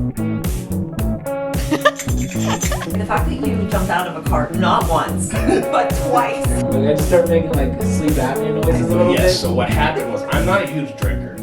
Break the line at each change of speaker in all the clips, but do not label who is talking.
The fact that you jumped out of a car not once, but twice.
Like, I just started making like sleep apnea noises a little bit.
Yes, so what happened was, I'm not a huge drinker.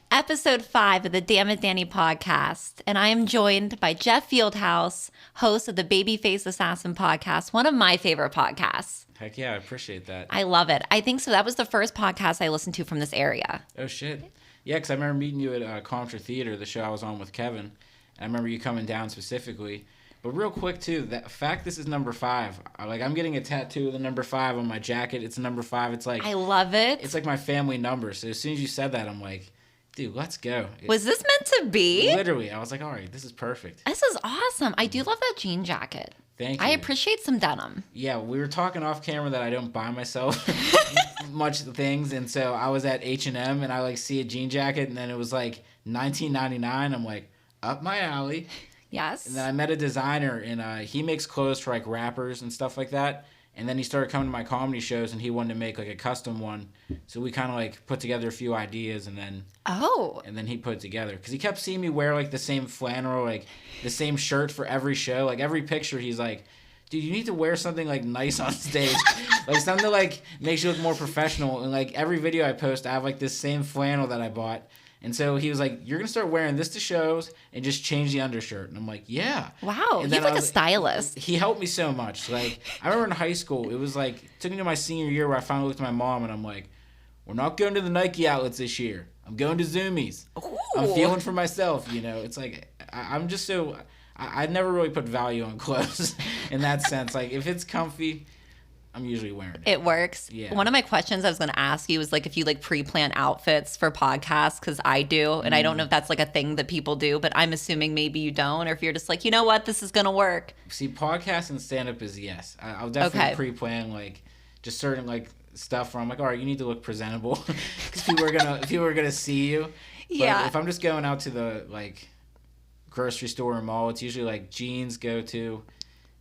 Episode 5 of the Dammit Danii podcast, and I am joined by Jeff Fieldhouse, host of the Babyface Assassin podcast, one of my favorite podcasts.
Heck yeah, I appreciate that.
I love it. I think so. That was the first podcast I listened to from this area.
Oh, shit. Yeah, because I remember meeting you at Contra Theater, the show I was on with Kevin. And I remember you coming down specifically. But real quick, too, the fact this is number 5. I'm getting a tattoo of the number 5 on my jacket. It's number 5. It's like...
I love it.
It's like my family number. So as soon as you said that, I'm like, dude, let's go.
Was this meant to be?
Literally. I was like, all right, this is perfect.
This is awesome. I do love that jean jacket.
Thank you.
I appreciate some denim.
Yeah, we were talking off camera that I don't buy myself much things, and so I was at H&M and I see a jean jacket, and then it was like $19.99. I'm like, up my alley.
Yes.
And then I met a designer, and he makes clothes for rappers and stuff like that. And then he started coming to my comedy shows, and he wanted to make a custom one. So we kind of put together a few ideas, and then he put it together because he kept seeing me wear the same flannel, the same shirt for every show. Every picture, he's like, dude, you need to wear something nice on stage, something that makes you look more professional. And every video I post, I have this same flannel that I bought. And so he was like, you're going to start wearing this to shows and just change the undershirt. And I'm like, yeah.
Wow. You're a stylist.
He helped me so much. I remember in high school, it was took me to my senior year where I finally looked at my mom and I'm like, we're not going to the Nike outlets this year. I'm going to Zoomies.
Ooh.
I'm feeling for myself, It's I'm just so... I never really put value on clothes in that sense. If it's comfy... I'm usually wearing it.
It works.
Yeah.
One of my questions I was going to ask you was if you pre-plan outfits for podcasts, because I do, and I don't know if that's a thing that people do, but I'm assuming maybe you don't, or if you're just you know what, this is going to work.
See, podcast and stand-up is yes. I'll definitely pre-plan just certain stuff where I'm all right, you need to look presentable because people are gonna see you.
Yeah.
But if I'm just going out to the grocery store or mall, it's usually jeans, go-to,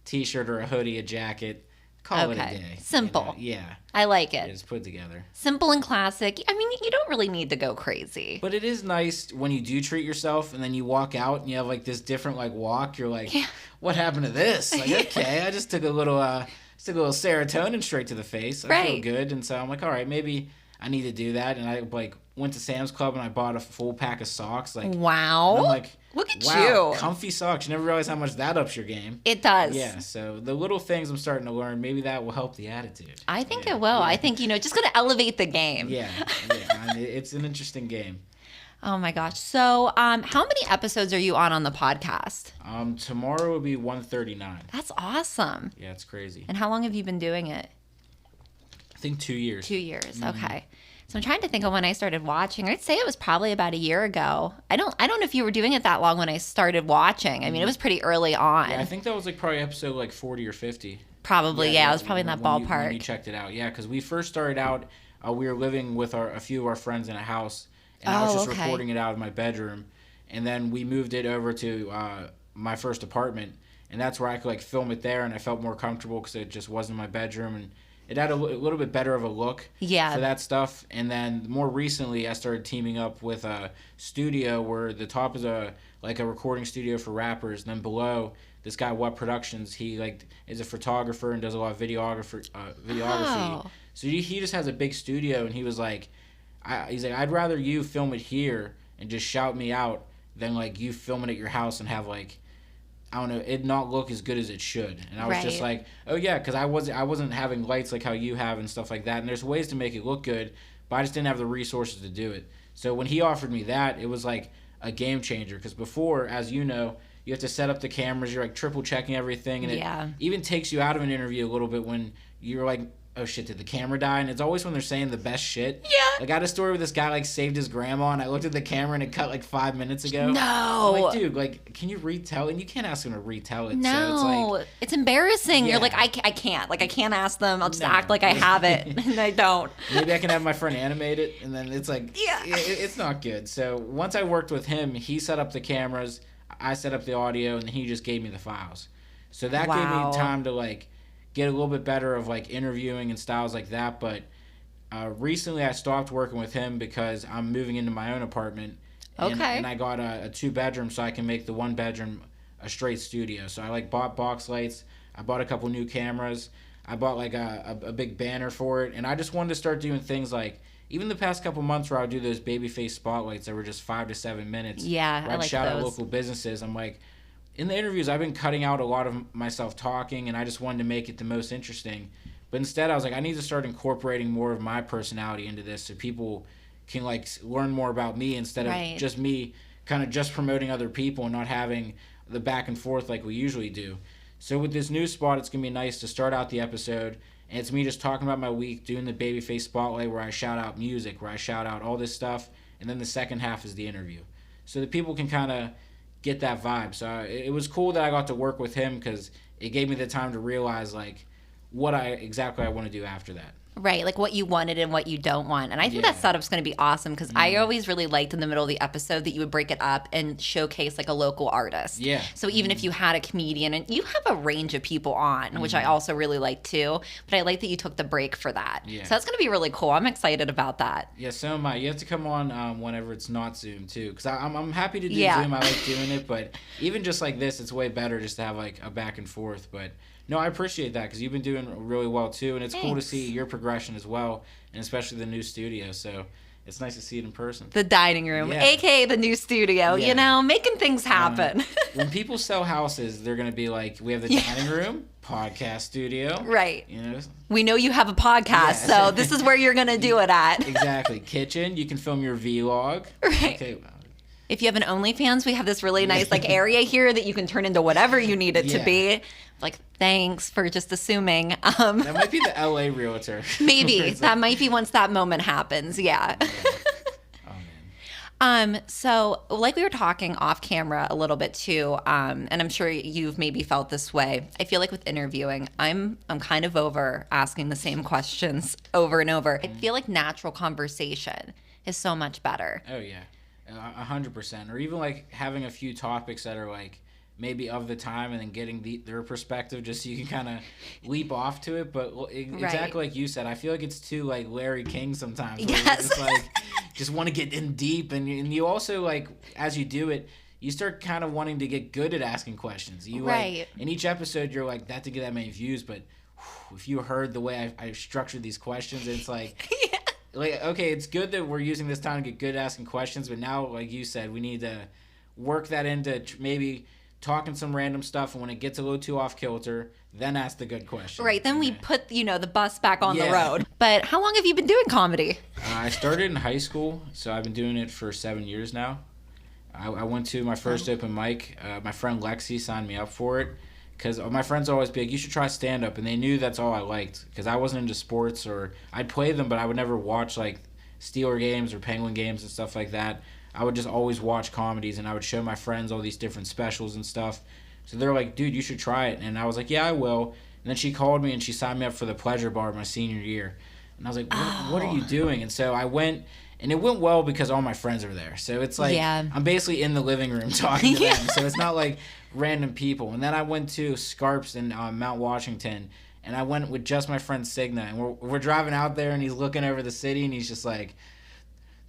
t-shirt or a hoodie, a jacket. Call it a day.
Simple.
Yeah.
I like it.
It's put together.
Simple and classic. I mean, you don't really need to go crazy.
But it is nice when you do treat yourself and then you walk out and you have this different walk. You're what happened to this? Okay, I just took a little serotonin straight to the face. I feel good. And so I'm all right, maybe I need to do that. And I went to Sam's Club and I bought a full pack of socks.
Wow.
And I'm
look at
wow,
you.
Comfy socks. You never realize how much that ups your game.
It does.
Yeah, so the little things I'm starting to learn, maybe that will help the attitude.
I think it will. Yeah. I think, just going to elevate the game.
Yeah. It's an interesting game.
Oh my gosh. So how many episodes are you on the podcast?
Tomorrow will be 139.
That's awesome.
Yeah, it's crazy.
And how long have you been doing it?
I think 2 years.
2 years. Mm-hmm. Okay. So I'm trying to think of when I started watching. I'd say it was probably about a year ago. I don't know if you were doing it that long when I started watching. I mean, it was pretty early on.
Yeah, I think that was probably episode 40 or 50.
Probably, yeah. It was probably in that ballpark.
When you checked it out. Yeah, because we first started out, we were living with a few of our friends in a house. And I was just recording it out of my bedroom. And then we moved it over to my first apartment. And that's where I could film it there. And I felt more comfortable because it just wasn't my bedroom. And it had a little bit better of a look for that stuff. And then more recently, I started teaming up with a studio where the top is a recording studio for rappers. And then below, this guy, What Productions, he is a photographer and does a lot of videography.
Oh.
So he just has a big studio. And he was he's like, I'd rather you film it here and just shout me out than you film it at your house and have I don't know, it not look as good as it should. And I was just oh yeah, because I wasn't having lights how you have and stuff like that. And there's ways to make it look good, but I just didn't have the resources to do it. So when he offered me that, it was a game changer. Because before, as you know, you have to set up the cameras, you're triple checking everything. And it even takes you out of an interview a little bit when you're oh shit, did the camera die? And it's always when they're saying the best shit.
Yeah.
I got a story where this guy saved his grandma, and I looked at the camera and it cut 5 minutes ago.
No.
I'm dude, can you retell? And you can't ask him to retell it.
No.
So
it's embarrassing.
Yeah.
You're I can't. I can't ask them. I'll just act like I have it. And I don't.
Maybe I can have my friend animate it, and then it's
yeah.
It's not good. So once I worked with him, he set up the cameras, I set up the audio, and he just gave me the files. So that gave me time to get a little bit better of interviewing and styles like that. But Recently, I stopped working with him because I'm moving into my own apartment. And I got a 2-bedroom so I can make the 1-bedroom a straight studio. So I like bought box lights. I bought a couple new cameras. I bought like a big banner for it. And I just wanted to start doing things like, even the past couple months where I would do those babyface spotlights that were just 5 to 7 minutes.
Yeah,
where I'd shout out local businesses. I'm like, in the interviews, I've been cutting out a lot of myself talking, and I just wanted to make it the most interesting. But instead, I was like, I need to start incorporating more of my personality into this so people can like learn more about me instead of just me kind of just promoting other people and not having the back and forth like we usually do. So with this new spot, it's going to be nice to start out the episode, and it's me just talking about my week, doing the babyface spotlight where I shout out music, where I shout out all this stuff, and then the second half is the interview. So that people can kind of get that vibe. So it was cool that I got to work with him because it gave me the time to realize like what I want to do after that.
Right, like what you wanted and what you don't want. And I think that setup's going to be awesome because I always really liked in the middle of the episode that you would break it up and showcase like a local artist.
Yeah.
So even if you had a comedian, and you have a range of people on, which I also really like too, but I like that you took the break for that.
Yeah.
So that's going to be really cool. I'm excited about that.
Yeah, so am I. You have to come on whenever it's not Zoom too, because I'm happy to do Zoom. I like doing it, but even just like this, it's way better just to have like a back and forth. But no, I appreciate that because you've been doing really well too, and it's cool to see your progression as well, and especially the new studio. So it's nice to see it in person.
The dining room, aka the new studio. You know, making things happen.
When people sell houses, they're gonna be like, "We have the dining room, podcast studio,
right?
You know,
we know you have a podcast, so this is where you're gonna do it at.
Exactly, kitchen. You can film your vlog.
Right.
Okay.
If you have an OnlyFans, we have this really nice like area here that you can turn into whatever you need it to be. Like, thanks for just assuming.
That might be the LA realtor.
Maybe. That might be once that moment happens. Yeah.
Oh, man.
So like we were talking off camera a little bit too, and I'm sure you've maybe felt this way. I feel like with interviewing, I'm kind of over asking the same questions over and over. I feel like natural conversation is so much better.
Oh, yeah. 100%. Or even like having a few topics that are like maybe of the time and then getting their perspective just so you can kind of leap off to it. But exactly like you said, I feel like it's too like Larry King sometimes.
Yes.
Just like just want to get in deep, and you also like as you do it, you start kind of wanting to get good at asking questions. You like in each episode you're like, that didn't get that many views, but if you heard the way I structured these questions, it's like like, okay, it's good that we're using this time to get good at asking questions, but now, like you said, we need to work that into maybe talking some random stuff, and when it gets a little too off kilter, then ask the good question.
Right, then we put, the bus back on the road. But how long have you been doing comedy?
I started in high school, so I've been doing it for 7 years now. I went to my first open mic. My friend Lexi signed me up for it. Because my friends always be like, you should try stand-up. And they knew that's all I liked. Because I wasn't into sports, or I'd play them, but I would never watch, like, Steeler games or Penguin games and stuff like that. I would just always watch comedies, and I would show my friends all these different specials and stuff. So they're like, dude, you should try it. And I was like, yeah, I will. And then she called me, and she signed me up for the Pleasure Bar my senior year. And I was like, what are you doing? And so I went, and it went well because all my friends were there. So it's like, I'm basically in the living room talking to them. So it's not like random people. And then I went to Scarp's in Mount Washington, and I went with just my friend Signa, and we're driving out there, and he's looking over the city, and he's just like,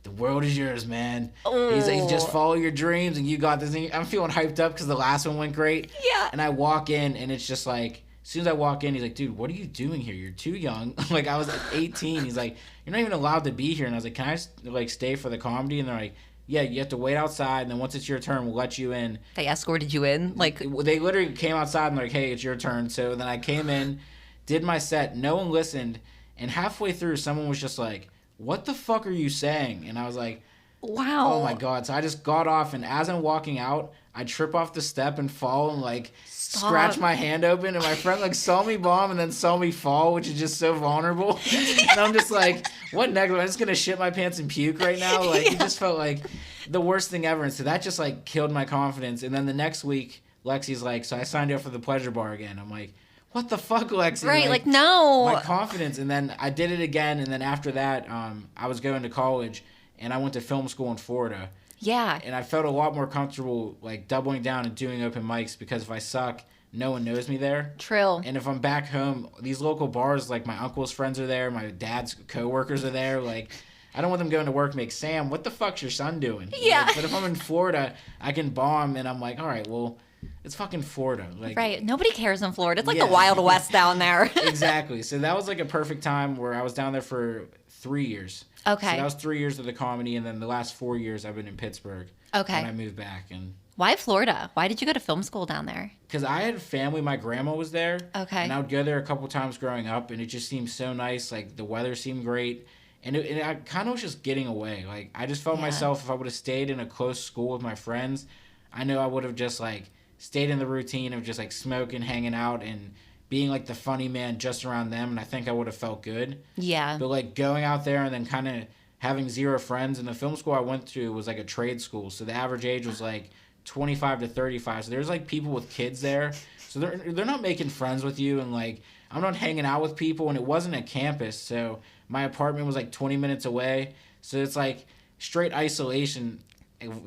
the world is yours, man. He's like, just follow your dreams, and you got this. And I'm feeling hyped up because the last one went great.
Yeah.
And I walk in, and it's just like, as soon as I walk in, he's like, dude, what are you doing here? You're too young. Like, I was like 18. He's like, you're not even allowed to be here. And I was like, can I like stay for the comedy? And they're like, yeah, you have to wait outside, and then once it's your turn, we'll let you in.
They escorted you in? Like,
they literally came outside and they're like, hey, it's your turn. So then I came in, did my set, no one listened, and halfway through, someone was just like, what the fuck are you saying? And I was like,
wow.
Oh my God. So I just got off, and as I'm walking out, I trip off the step and fall and like scratch my hand open, and my friend like saw me bomb and then saw me fall, which is just so vulnerable. And I'm just like, what next? I'm just gonna shit my pants and puke right now. Like it just felt like the worst thing ever. And so that just like killed my confidence. And then the next week, Lexi's like, so I signed you up for the Pleasure Bar again. I'm like, what the fuck, Lexi?
Right, like no.
My confidence. And then I did it again, and then after that, I was going to college, and I went to film school in Florida.
Yeah.
And I felt a lot more comfortable like doubling down and doing open mics, because if I suck, no one knows me there.
True.
And if I'm back home, these local bars, like my uncle's friends are there, my dad's coworkers are there. Like, I don't want them going to work and make, Sam, what the fuck's your son doing?
Yeah.
Like, but if I'm in Florida, I can bomb, and I'm like, all right, well, it's fucking Florida. Like,
Right. Nobody cares in Florida. It's like
Yeah.
the Wild West down there.
Exactly. So that was like a perfect time where I was down there for 3 years.
Okay.
So that was 3 years of the comedy, and then the last 4 years I've been in Pittsburgh.
Okay.
When I moved back, and
Why Florida? Why did you go to film school down there?
because I had family, my grandma was there.
Okay.
And I would go there a couple times growing up, and it just seemed so nice. Like, the weather seemed great. And I kind of was just getting away. Like, I just felt
Yeah.
myself, if I would have stayed in a close school with my friends, I know I would have just, like, stayed in the routine of just, like, smoking, hanging out, and being, like, the funny man just around them. And I think I would have felt good.
Yeah.
But, like, going out there and then kind of having zero friends. And the film school I went to was, like, a trade school. So the average age was, like, 25 to 35. So there's, like, people with kids there. So they're not making friends with you. And, like, I'm not hanging out with people. And it wasn't a campus. So my apartment was, like, 20 minutes away. So it's, like, straight isolation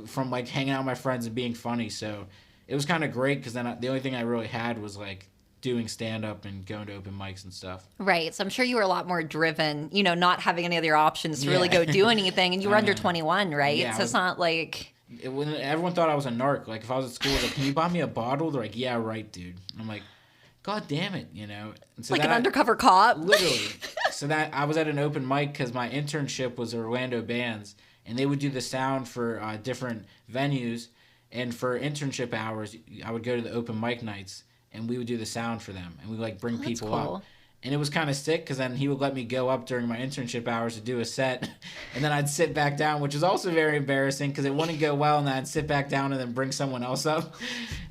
from, like, hanging out with my friends and being funny. So it was kind of great because then the only thing I really had was, like, doing stand-up and going to open mics and stuff.
Right. So I'm sure you were a lot more driven, you know, not having any other options to really
Yeah.
go do anything. And you were under 21, right?
Yeah,
So it's not like...
When everyone thought I was a narc. Like, if I was at school, like, can you buy me a bottle? They're like, yeah, right, dude. I'm like, God damn it, you know? And so
Like an
that
undercover cop?
Literally. So that I was at an open mic because my internship was Orlando Bands, and they would do the sound for different venues. And for internship hours, I would go to the open mic nights, and we would do the sound for them. And we would, like, bring
that's
people
cool.
up. And it was kind of sick because then he would let me go up during my internship hours to do a set. And then I'd sit back down, which was also very embarrassing because it wouldn't go well. And then I'd sit back down and then bring someone else up.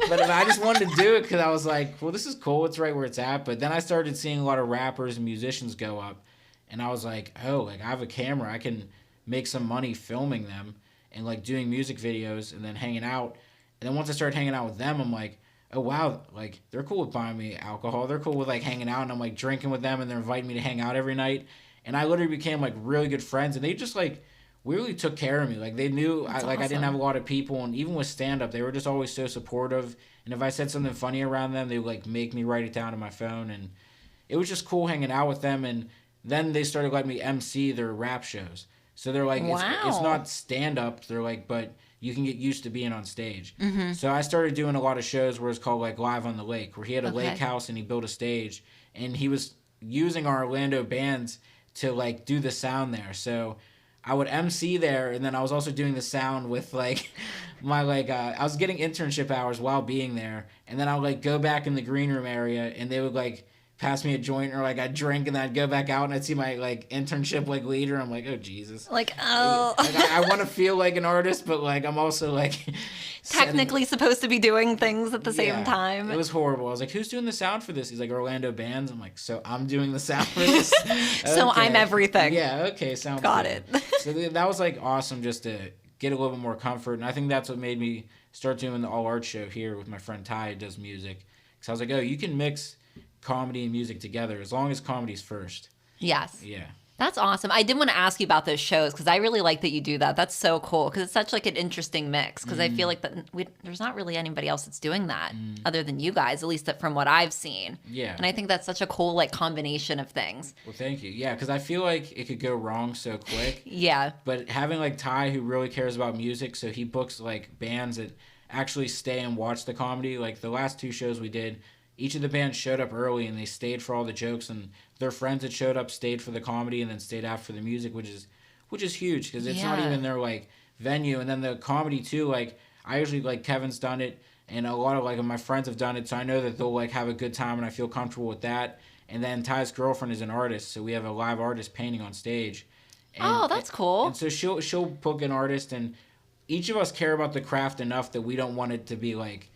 But I just wanted to do it because I was like, well, this is cool. It's right where it's at. But then I started seeing a lot of rappers and musicians go up. And I was like, oh, like, I have a camera. I can make some money filming them and, like, doing music videos and then hanging out. And then once I started hanging out with them, I'm like, oh, wow, like, they're cool with buying me alcohol. They're cool with, like, hanging out, and I'm, like, drinking with them, and they're inviting me to hang out every night. And I literally became, like, really good friends, and they just, like, really took care of me. Like, they knew, I didn't
awesome.
have a lot of people, and even with stand-up, they were just always so supportive. And if I said something funny around them, they would, like, make me write it down on my phone, and it was just cool hanging out with them. And then they started letting me MC their rap shows. So they're like, it's
Wow.
not stand-up. They're like, but you can get used to being on stage.
Mm-hmm.
So I started doing a lot of shows where it's called, like, Live on the Lake, where he had a
Okay.
lake house and he built a stage. And he was using our Orlando bands to, like, do the sound there. So I would MC there, and then I was also doing the sound with, like, my, like, I was getting internship hours while being there. And then I would, like, go back in the green room area, and they would, like, pass me a joint, or, like, I'd drink, and then I'd go back out, and I'd see my, like, internship, like, leader. I'm like, oh, Jesus.
Like, oh.
Like, I want to feel like an artist, but, like, I'm also, like...
Technically supposed to be doing things at the same
Yeah,
time.
It was horrible. I was like, who's doing the sound for this? He's like, Orlando Bands. I'm like, so I'm doing the sound for this?
So I'm
Okay.
everything.
Yeah, okay, sounds
Got
good.
it.
So that was, like, awesome just to get a little bit more comfort. And I think that's what made me start doing the all art show here with my friend Ty, who does music. Because I was like, oh, you can mix comedy and music together as long as comedy's first.
Yes.
Yeah.
That's awesome. I did want to ask you about those shows because I really like that you do that. That's so cool because it's such like an interesting mix because I feel like that there's not really anybody else that's doing that other than you guys, at least from what I've seen.
Yeah.
And I think that's such a cool like combination of things.
Well, thank you. Yeah, because I feel like it could go wrong so quick.
Yeah.
But having, like, Ty, who really cares about music, so he books, like, bands that actually stay and watch the comedy. Like, the last two shows we did, each of the bands showed up early, and they stayed for all the jokes, and their friends that showed up stayed for the comedy and then stayed after the music, which is huge, because it's not
Yeah.
even their, like, venue. And then the comedy, too, like, I usually, like, Kevin's done it, and a lot of, like, my friends have done it, so I know that they'll, like, have a good time, and I feel comfortable with that. And then Ty's girlfriend is an artist, so we have a live artist painting on stage. And,
Oh, that's cool.
And so she'll book an artist, and each of us care about the craft enough that we don't want it to be like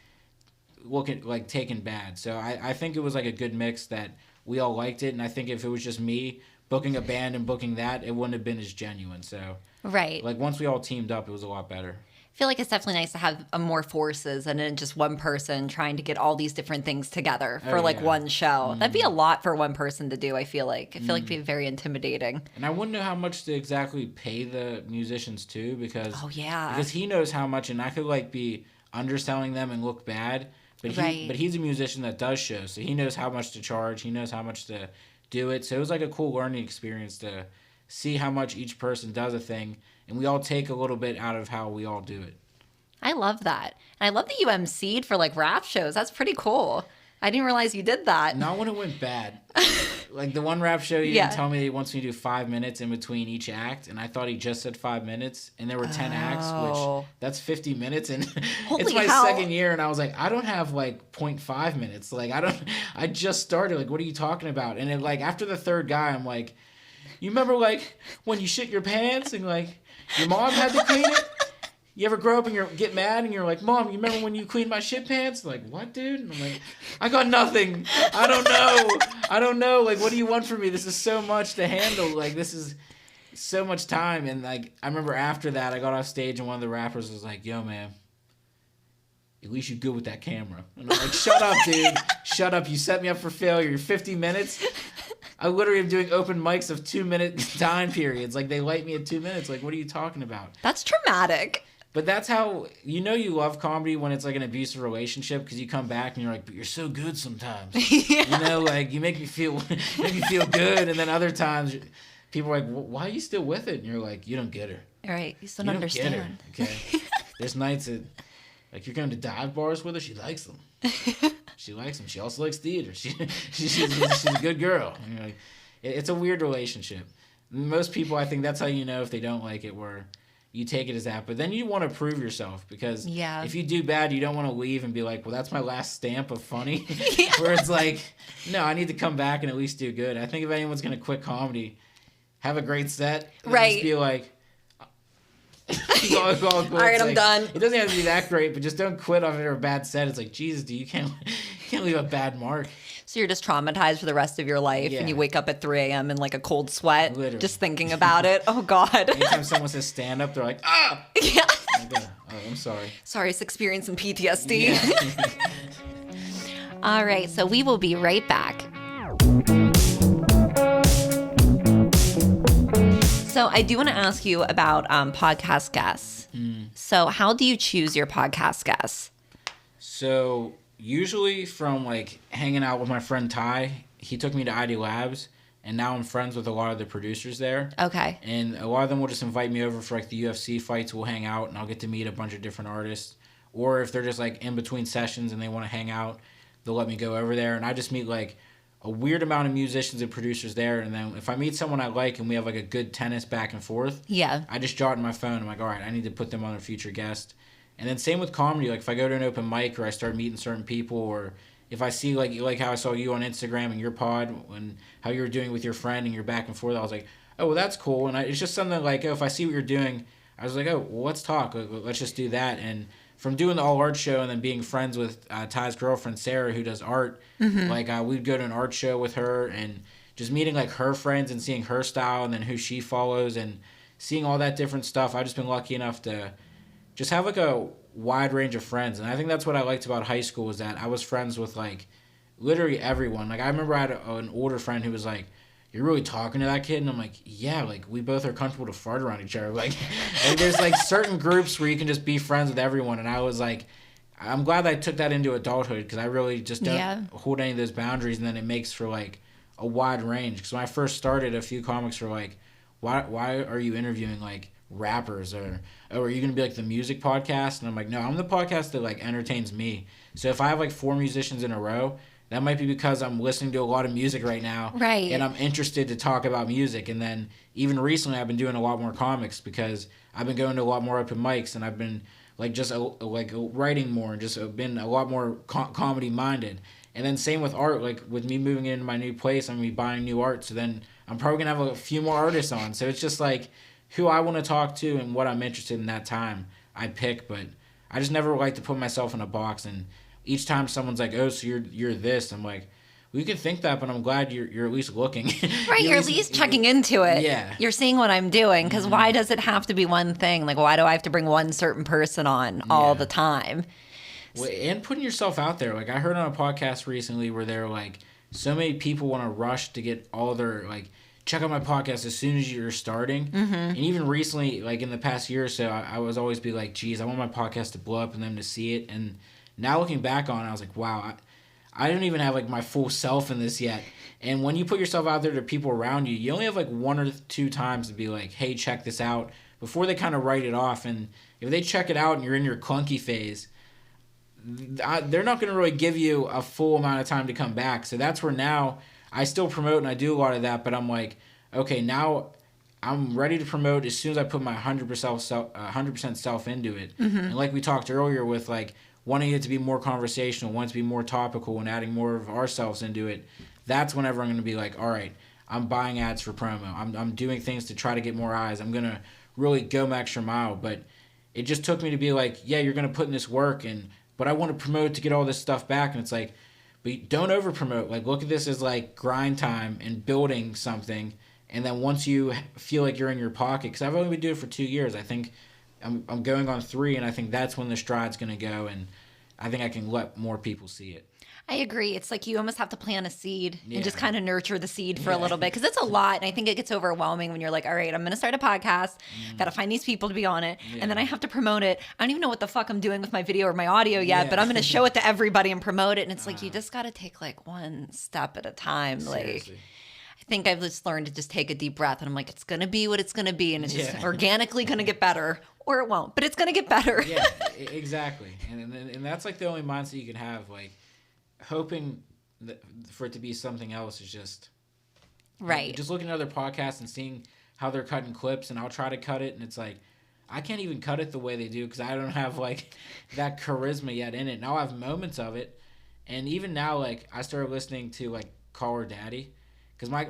looking like taken bad. So I think it was like a good mix that we all liked it, and I think if it was just me booking a band and booking that, it wouldn't have been as genuine. So
Right.
like once we all teamed up, it was a lot better.
I feel like it's definitely nice to have more forces and then just one person trying to get all these different things together for
Oh,
like
yeah.
one show. That'd be a lot for one person to do, I feel like. I feel like it'd be very intimidating.
And I wouldn't know how much to exactly pay the musicians too, because
Oh, yeah.
because he knows how much, and I could like be underselling them and look bad. But
Right.
he's a musician that does shows, so he knows how much to charge. He knows how much to do it. So it was like a cool learning experience to see how much each person does a thing, and we all take a little bit out of how we all do it.
I love that. And I love that you emceed for like rap shows. That's pretty cool. I didn't realize you did that.
Not when it went bad. Like the one rap show, he
Yeah.
didn't tell me he wants me to do 5 minutes in between each act, and I thought he just said 5 minutes, and there were 10 acts,
Oh.
which that's 50 minutes, and
Holy
it's my
hell.
second year, and I was like, I don't have like 0.5 minutes. Like I just started. Like, what are you talking about? And then like after the third guy, I'm like, you remember like when you shit your pants and like your mom had to clean it? You ever grow up and get mad and you're like, Mom, you remember when you cleaned my shit pants? Like, what, dude? And I'm like, I got nothing. I don't know. Like, what do you want from me? This is so much to handle. Like, this is so much time. And like, I remember after that, I got off stage and one of the rappers was like, yo, man, at least you're good with that camera. And I'm like, shut up, dude. Shut up. You set me up for failure. You're 50 minutes. I literally am doing open mics of 2-minute time periods. Like, they light me at 2 minutes. Like, what are you talking about?
That's traumatic.
But that's how, you love comedy when it's like an abusive relationship, because you come back and you're like, but you're so good sometimes.
Yeah.
Like you make me feel good. And then other times people are like, why are you still with it? And you're like, you don't get her.
All right. You still
You
don't
don't get her.
understand.
Okay. There's nights that, like, you're going to dive bars with her. She likes them. She likes them. She also likes theater. She's a good girl. And you're like, it's a weird relationship. Most people, I think that's how you know if they don't like it, where you take it as that. But then you want to prove yourself, because
Yeah.
if you do bad, you don't want to leave and be like, well, that's my last stamp of funny.
Yeah.
Where it's like, no, I need to come back and at least do good. I think if anyone's going to quit comedy, have a great set. And
Right.
Just be like, all
right, I'm done.
It doesn't have to be that great, but just don't quit after a bad set. It's like, Jesus, dude, you can't leave a bad mark.
So you're just traumatized for the rest of your life,
Yeah.
and you wake up at 3 a.m. in like a cold sweat,
Literally.
just thinking about it. Oh God.
Anytime someone says stand up, they're like, ah!
Yeah.
I go, oh, I'm sorry.
Sorry, it's experiencing PTSD.
Yeah.
All right, so we will be right back. So I do want to ask you about podcast guests. So how do you choose your podcast guests?
So usually from like hanging out with my friend Ty, he took me to ID Labs, and now I'm friends with a lot of the producers there.
Okay.
And a lot of them will just invite me over for like the UFC fights. We'll hang out and I'll get to meet a bunch of different artists. Or if they're just like in between sessions and they want to hang out, they'll let me go over there. And I just meet like a weird amount of musicians and producers there. And then if I meet someone I like and we have like a good tennis back and forth,
Yeah.
I just jot in my phone. I'm like, all right, I need to put them on a future guest. And then same with comedy. Like if I go to an open mic or I start meeting certain people, or if I see like how I saw you on Instagram and your pod and how you were doing with your friend and you're back and forth, I was like, oh, well, that's cool. And it's just something like, oh, if I see what you're doing, I was like, oh, well, let's talk. Let's just do that. And from doing the all art show and then being friends with Ty's girlfriend Sarah, who does art, like we'd go to an art show with her and just meeting like her friends and seeing her style and then who she follows and seeing all that different stuff. I've just been lucky enough to just have like a wide range of friends. And I think that's what I liked about high school, is that I was friends with like literally everyone. Like I remember I had an older friend who was like, you're really talking to that kid? And I'm like, yeah, like we both are comfortable to fart around each other. Like there's like certain groups where you can just be friends with everyone. And I was like, I'm glad I took that into adulthood, because I really just don't hold any of those boundaries. And then it makes for like a wide range. Because when I first started, a few comics were like, why are you interviewing like rappers, or are you gonna be like the music podcast? And I'm like, no, I'm the podcast that like entertains me. So if I have like 4 musicians in a row, that might be because I'm listening to a lot of music right now,
Right.
and I'm interested to talk about music. And then even recently I've been doing a lot more comics, because I've been going to a lot more open mics, and I've been like just like writing more and just been a lot more comedy minded. And then same with art, like with me moving into my new place, I'm gonna be buying new art, so then I'm probably gonna have a few more artists on. So it's just like who I want to talk to and what I'm interested in that time, I pick. But I just never like to put myself in a box. And each time someone's like, oh, so you're this, I'm like, well, you can think that, but I'm glad you're at least looking.
Right, you're at least checking into it.
Yeah.
You're seeing what I'm doing, because why does it have to be one thing? Like, why do I have to bring one certain person on all the time?
Well, and putting yourself out there. Like I heard on a podcast recently where they're like, so many people want to rush to get all their like, check out my podcast as soon as you're starting. And even recently, like in the past year or so, I was always be like, geez, I want my podcast to blow up and them to see it. And now looking back on it, I was like, wow, I don't even have like my full self in this yet. And when you put yourself out there to people around you, you only have like 1 or 2 times to be like, hey, check this out, before they kind of write it off. And if they check it out and you're in your clunky phase, they're not going to really give you a full amount of time to come back. So that's where now I still promote and I do a lot of that, but I'm like, okay, now I'm ready to promote as soon as I put my 100% self into it. And like we talked earlier with like wanting it to be more conversational, wanting it to be more topical and adding more of ourselves into it, that's whenever I'm going to be like, all right, I'm buying ads for promo. I'm doing things to try to get more eyes. I'm going to really go my extra mile. But it just took me to be like, yeah, you're going to put in this work, but I want to promote to get all this stuff back. And it's like, but don't over promote. Like, look at this as like grind time and building something. And then once you feel like you're in your pocket, because I've only been doing it for 2 years, I think I'm going on 3, and I think that's when the stride's going to go, and I think I can let more people see it.
I agree. It's like you almost have to plant a seed
Yeah.
and just kind of nurture the seed for a little bit, because it's a lot. And I think it gets overwhelming when you're like, all right, I'm going to start a podcast. Got to find these people to be on it.
Yeah.
And then I have to promote it. I don't even know what the fuck I'm doing with my video or my audio yet, but I'm going to show it to everybody and promote it. And it's like, you just got to take like one step at a time.
Seriously.
Like, I think I've just learned to just take a deep breath, and I'm like, it's going to be what it's going to be. And it's just organically going to get better, or it won't, but it's going to get better.
Yeah, exactly. And that's like the only mindset you can have. Like, hoping for it to be something else is just
right.
Just looking at other podcasts and seeing how they're cutting clips, and I'll try to cut it, and it's like I can't even cut it the way they do because I don't have like that charisma yet in it. And I'll have moments of it, and even now, like I started listening to like Call Her Daddy because my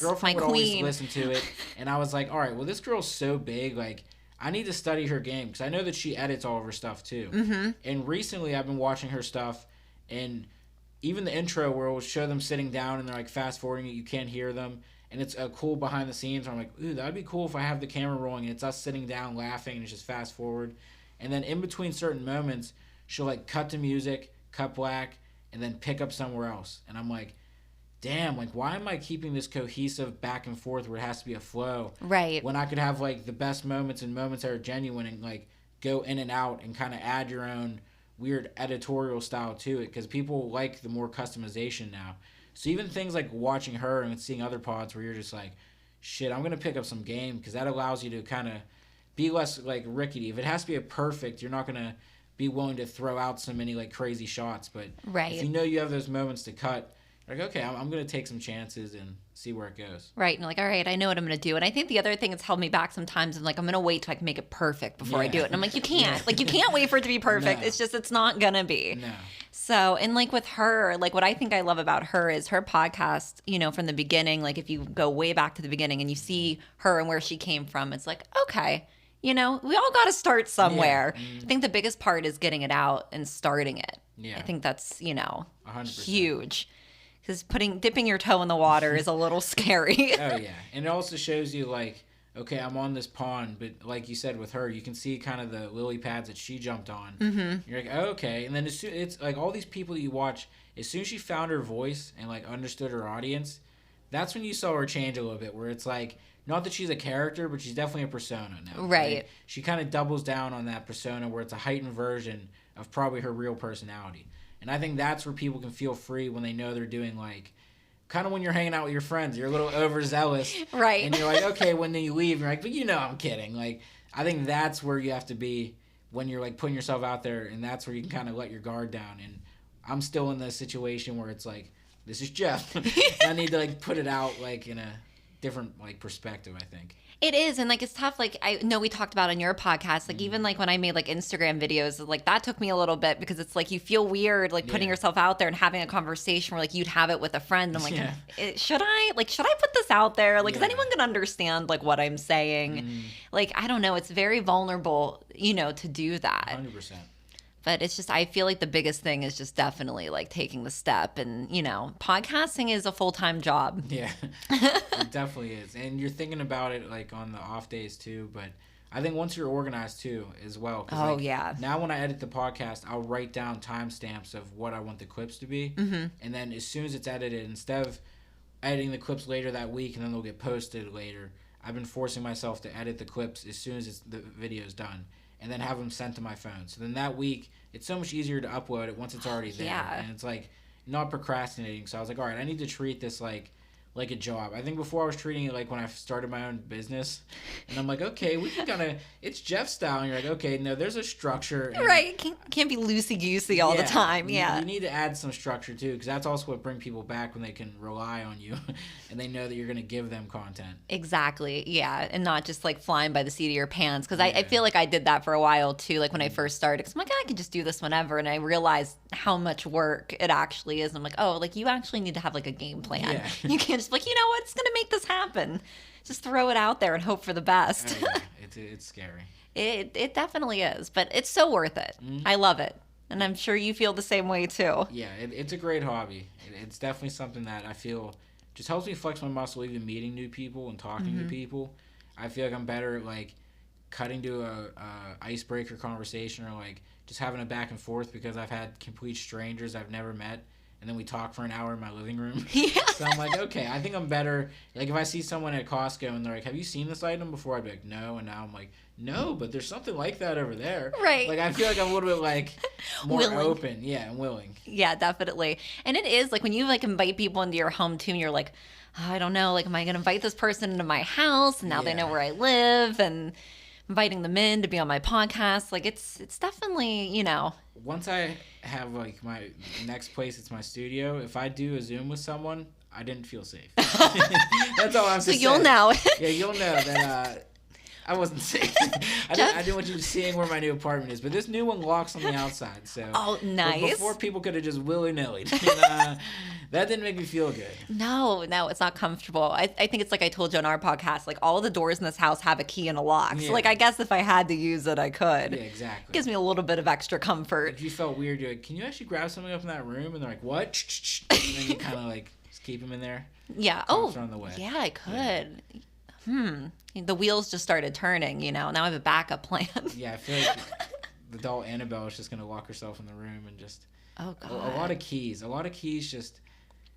girlfriend would always listen to it, and I was like, all right, well this girl's so big, like I need to study her game because I know that she edits all of her stuff too. And recently I've been watching her stuff, and even the intro where it will show them sitting down and they're like fast forwarding it, you can't hear them, and it's a cool behind the scenes. I'm like, ooh, that'd be cool if I have the camera rolling and it's us sitting down laughing and it's just fast forward. And then in between certain moments, she'll like cut to music, cut black, and then pick up somewhere else. And I'm like, damn, like why am I keeping this cohesive back and forth where it has to be a flow?
Right.
When I could have like the best moments and moments that are genuine and like go in and out and kind of add your own weird editorial style to it, because people like the more customization now. So even things like watching her and seeing other pods where you're just like, shit, I'm gonna pick up some game, because that allows you to kind of be less like rickety. If it has to be a perfect, you're not gonna be willing to throw out so many like crazy shots. But if you know you have those moments to cut, like, okay, I'm going to take some chances and see where it goes.
Right. And like, all right, I know what I'm going to do. And I think the other thing that's held me back sometimes is like, I'm going to wait till I can make it perfect before I do it. And I'm like, you can't. Like, you can't wait for it to be perfect.
No.
It's just, it's not going to be.
No.
So, and like with her, like what I think I love about her is her podcast, you know, from the beginning, like if you go way back to the beginning and you see her and where she came from, it's like, okay, you know, we all got to start somewhere. I think the biggest part is getting it out and starting it.
Yeah.
I think that's, you know,
100%.
huge. Because dipping your toe in the water is a little scary.
Oh, yeah. And it also shows you, like, okay, I'm on this pond, but like you said with her, you can see kind of the lily pads that she jumped on. Mm-hmm. You're like, oh, okay. And then it's like all these people that you watch, as soon as she found her voice and, like, understood her audience, that's when you saw her change a little bit, where it's like, not that she's a character, but she's definitely a persona now.
Right.
Like, she kind of doubles down on that persona where it's a heightened version of probably her real personality. And I think that's where people can feel free when they know they're doing, like, kind of when you're hanging out with your friends, you're a little overzealous.
Right.
And you're like, okay, when you leave, you're like, but you know I'm kidding. Like, I think that's where you have to be when you're, like, putting yourself out there, and that's where you can kind of let your guard down. And I'm still in the situation where it's like, this is Jeff. I need to, like, put it out, like, in a different, like, perspective, I think.
It is, and like it's tough. Like I know we talked about on your podcast, like even like when I made like Instagram videos, like that took me a little bit because it's like you feel weird like putting yourself out there and having a conversation where like you'd have it with a friend. I'm like, should I put this out there? Like, is anyone gonna understand like what I'm saying? Like, I don't know. It's very vulnerable, you know, to do that.
100%.
But it's just, I feel like the biggest thing is just definitely like taking the step. And, you know, podcasting is a full-time job.
Yeah, it definitely is. And you're thinking about it like on the off days too. But I think once you're organized too as well. 'Cause, now when I edit the podcast, I'll write down timestamps of what I want the clips to be. Mm-hmm. And then as soon as it's edited, instead of editing the clips later that week and then they'll get posted later, I've been forcing myself to edit the clips as soon as the video's done. and then have them sent to my phone. So then that week, it's so much easier to upload it once it's already there.
Yeah.
And it's like not procrastinating. So I was like, all right, I need to treat this like a job. I think before I was treating it like when I started my own business, and I'm like, okay, we can kind of, it's Jeff style, and you're like, okay, no, there's a structure. And,
Right. Can't be loosey-goosey all the time. Yeah.
You need to add some structure too, because that's also what brings people back when they can rely on you and they know that you're going to give them content.
Exactly. Yeah. And not just like flying by the seat of your pants. Because I feel like I did that for a while too, like when I first started. Because I'm like, I can just do this whenever. And I realized how much work it actually is. And I'm like, oh, like you actually need to have like a game plan.
Yeah.
You can't just be like, you know what? It's going to make this happen. Just throw it out there and hope for the best.
Oh, yeah. It's scary.
It definitely is. But it's so worth it. I love it. And I'm sure you feel the same way too.
Yeah, it's a great hobby. It's definitely something that I feel just helps me flex my muscle, even meeting new people and talking to people. I feel like I'm better at like cutting to a icebreaker conversation or like just having a back and forth because I've had complete strangers I've never met. And then we talk for an hour in my living room.
Yeah.
So I'm like, okay, I think I'm better. Like if I see someone at Costco and they're like, have you seen this item before? I'd be like, no. And now I'm like, no, but there's something like that over there.
Right.
Like I feel like I'm a little bit like more
Willing.
open. Yeah, and willing.
Yeah, definitely. And it is like when you like invite people into your home too, and you're like, oh, I don't know, like, am I going to invite this person into my house? And now they know
Yeah.
where I live, and inviting them in to be on my podcast. Like it's definitely, you know.
Once I have like my next place, it's my studio. If I do a Zoom with someone, I didn't feel safe. That's all I'm
So
saying.
you'll know.
Yeah, you'll know that I wasn't safe. I didn't want you seeing where my new apartment is. But this new one locks on the outside. So
Oh, nice.
But before people could have just willy-nilly. That didn't make me feel good.
No, it's not comfortable. I think it's like I told you on our podcast, like all the doors in this house have a key and a lock.
Yeah.
So like I guess if I had to use it, I could.
Yeah, exactly.
Gives me a little bit of extra comfort.
If you felt weird, you're like, can you actually grab something up in that room? And they're like, what? And then you kind of like just keep them in there.
Yeah.
Cops are on the way.
Yeah, I could. The wheels just started turning, you know. Now I have a backup plan.
Yeah, I feel like the doll Annabelle is just going to lock herself in the room and just...
Oh, God.
A lot of keys. A lot of keys just...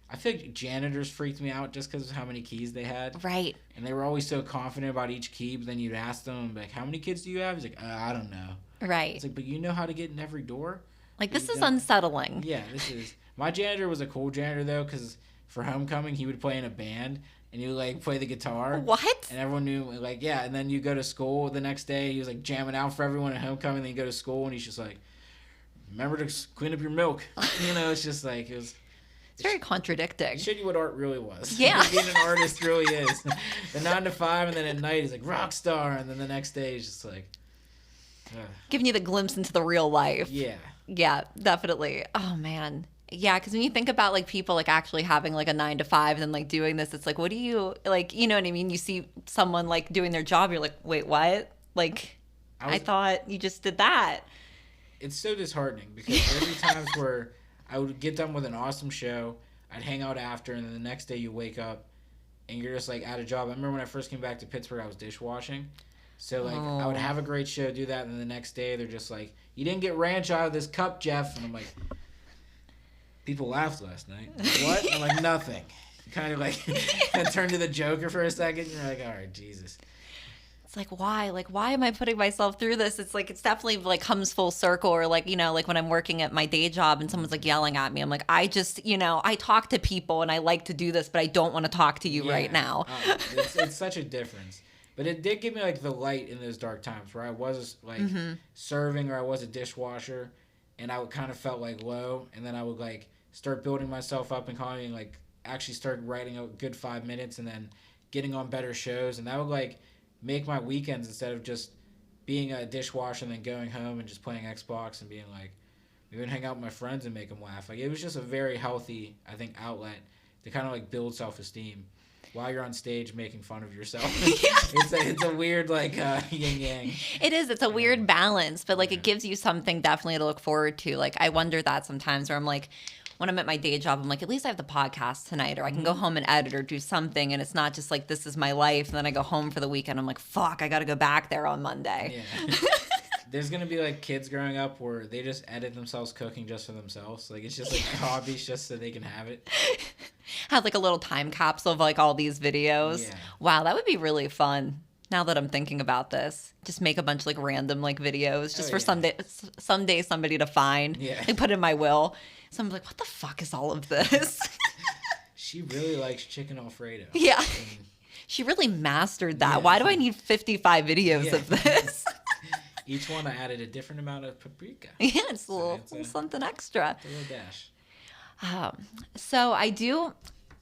I feel like janitors freaked me out just because of how many keys they had.
Right.
And they were always so confident about each key, but then you'd ask them, like, how many kids do you have? He's like, I don't know.
Right.
It's like, but you know how to get in every door?
Like, this
You
is
don't-
unsettling.
Yeah, this is... My janitor was a cool janitor, though, because for homecoming, he would play in a band, and he would, like, play the guitar.
What?
And everyone knew, like, yeah, and then you go to school the next day, he was, like, jamming out for everyone at homecoming, then you go to school, and he's just like, remember to clean up your milk. You know, it's just like, it
It's very contradicting.
showed you what art really was.
Yeah.
Being an artist really is. The 9 to 5, and then at night, he's like, rock star, and then the next day, he's just like,
Giving you the glimpse into the real life.
yeah.
Yeah, definitely. Oh, man. Yeah, because when you think about, like, people, like, actually having, like, a 9 to 5 and then, like, doing this, it's like, what do you, like, you know what I mean? You see someone, like, doing their job, you're like, wait, what? Like, I thought you just did that.
It's so disheartening because there'd be times where I would get done with an awesome show, I'd hang out after, and then the next day you wake up and you're just like out of job. I remember when I first came back to Pittsburgh, I was dishwashing. So like I would have a great show, do that, and then the next day they're just like, you didn't get ranch out of this cup, Jeff. And I'm like, people laughed last night. What? I'm like, nothing. Kind of like turn to the Joker for a second. You're like, all right, Jesus.
It's like, why? Like, why am I putting myself through this? It's like, it's definitely like comes full circle. Or like, you know, like when I'm working at my day job and someone's like yelling at me, I'm like, I just, you know, I talk to people and I like to do this, but I don't want to talk to you right now.
It's such a difference. But it did give me like the light in those dark times where I was like serving or I was a dishwasher and I would kind of felt like low. And then I would like start building myself up and calling, like actually start writing a good 5 minutes and then getting on better shows. And that would like make my weekends instead of just being a dishwasher and then going home and just playing Xbox and being like, maybe hang out with my friends and make them laugh. Like it was just a very healthy, I think, outlet to kind of like build self-esteem while you're on stage making fun of yourself. It's a weird like yin yang.
It is. It's a weird balance, but like it gives you something definitely to look forward to. Like I wonder that sometimes where I'm like, when I'm at my day job, I'm like, at least I have the podcast tonight, or I can go home and edit or do something. And it's not just like, this is my life. And then I go home for the weekend. I'm like, fuck, I got to go back there on Monday.
Yeah. There's going to be like kids growing up where they just edit themselves cooking just for themselves. Like it's just like hobbies just so they can have it.
Have like a little time capsule of like all these videos.
Yeah.
Wow, that would be really fun. now that I'm thinking about this, just make a bunch of like random like videos just for someday somebody to find.
Yeah.
And put in my will. So I'm like, what the fuck is all of this?
She really likes chicken Alfredo.
Yeah. She really mastered that.
Yeah.
Why do I need 55 videos of this?
Each one I added a different amount of paprika.
Yeah, it's a little
it's a-
something extra.
A little dash.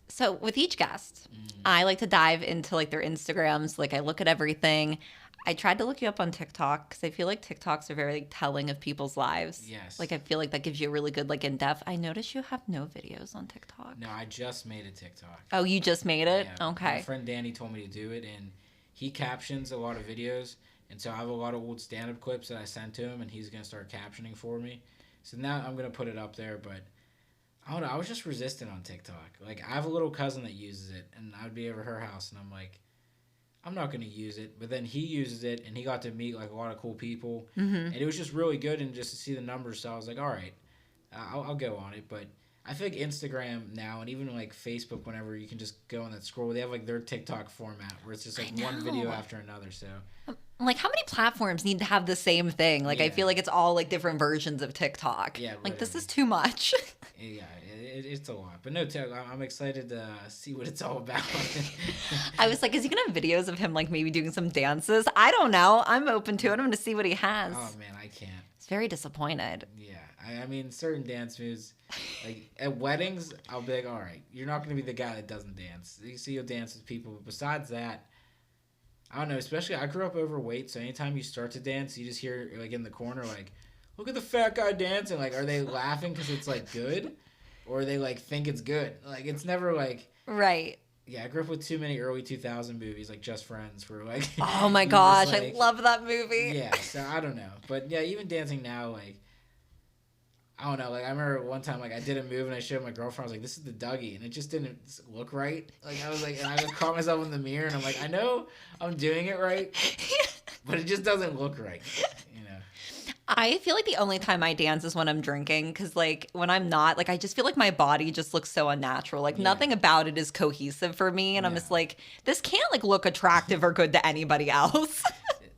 So with each guest, I like to dive into like their Instagrams. Like I look at everything. I tried to look you up on TikTok because I feel like TikToks are very like, telling of people's lives.
Yes.
Like I feel like that gives you a really good like in depth. I noticed you have no videos on TikTok.
No, I just made a TikTok.
Oh, you just made it?
Yeah,
Okay.
My friend Danny told me to do it, and he captions a lot of videos. And so I have a lot of old stand-up clips that I sent to him, and he's going to start captioning for me. So now I'm going to put it up there, but I don't know. I was just resistant on TikTok. Like, I have a little cousin that uses it, and I would be over her house, and I'm like, I'm not going to use it. But then he uses it, and he got to meet, like, a lot of cool people. Mm-hmm. And it was just really good, and just to see the numbers, so I was like, all right, I'll go on it. But I feel like Instagram now, and even, like, Facebook, whenever you can just go on that scroll, they have, like, their TikTok format, where it's just, like, one video after another, so...
Like, how many platforms need to have the same thing? Like, I feel like it's all, like, different versions of TikTok.
Yeah,
like, this
literally.
is too much.
Yeah, it's a lot. But no, I'm excited to see what it's all about.
I was like, is he going to have videos of him, like, maybe doing some dances? I don't know. I'm open to it. I'm going to see what he has.
Oh, man, I can't.
He's very disappointed.
Yeah, I mean, certain dance moves, like, at weddings, I'll be like, all right, you're not going to be the guy that doesn't dance. You see, you'll dance with people, but besides that, I don't know, especially I grew up overweight, so anytime you start to dance, you just hear, like, in the corner, like, look at the fat guy dancing. Like, are they laughing because it's, like, good? Or they, like, think it's good? Like, it's never, like...
Right.
Yeah, I grew up with too many early 2000 movies, like Just Friends, where, like...
Oh, my gosh,
like,
I love that movie.
Yeah, so I don't know. But, yeah, even dancing now, like... I don't know, like, I remember one time, like, I did a move and I showed my girlfriend, I was like, this is the Dougie, and it just didn't look right. Like, I was like, and I caught myself in the mirror, and I'm like, I know I'm doing it right, but it just doesn't look right, you know?
I feel like the only time I dance is when I'm drinking, because, like, when I'm not, like, I just feel like my body just looks so unnatural. Like, nothing about it is cohesive for me, and I'm just like, this can't, like, look attractive or good to anybody else.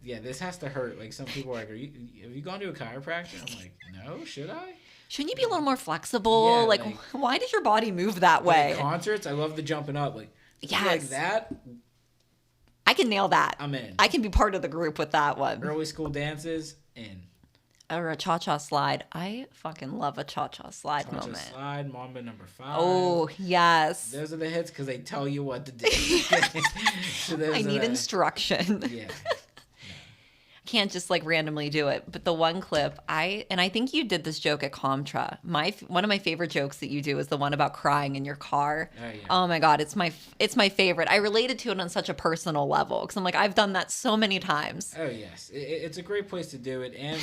Yeah, this has to hurt. Like, some people are like, have you gone to a chiropractor? I'm like, no, should I?
Shouldn't you be a little more flexible?
Yeah,
like,
like,
why does your body move that way?
Like concerts, I love the jumping up. Like,
yes.
Like that,
I can nail that.
I'm in.
I can be part of the group with that one.
Early school dances, in.
Or a cha-cha slide. I fucking love a cha-cha slide
Cha-cha
moment.
slide, Mamba number 5.
Oh, yes.
Those are the hits because they tell you what to do. So
I need instruction.
Yeah.
Can't just like randomly do it. But the one clip I think you did this joke at Comtra. One of my favorite jokes that you do is the one about crying in your car.
Oh, yeah.
Oh my God, it's my favorite. I related to it on such a personal level because I'm like, I've done that so many times.
Oh yes, it's a great place to do it. And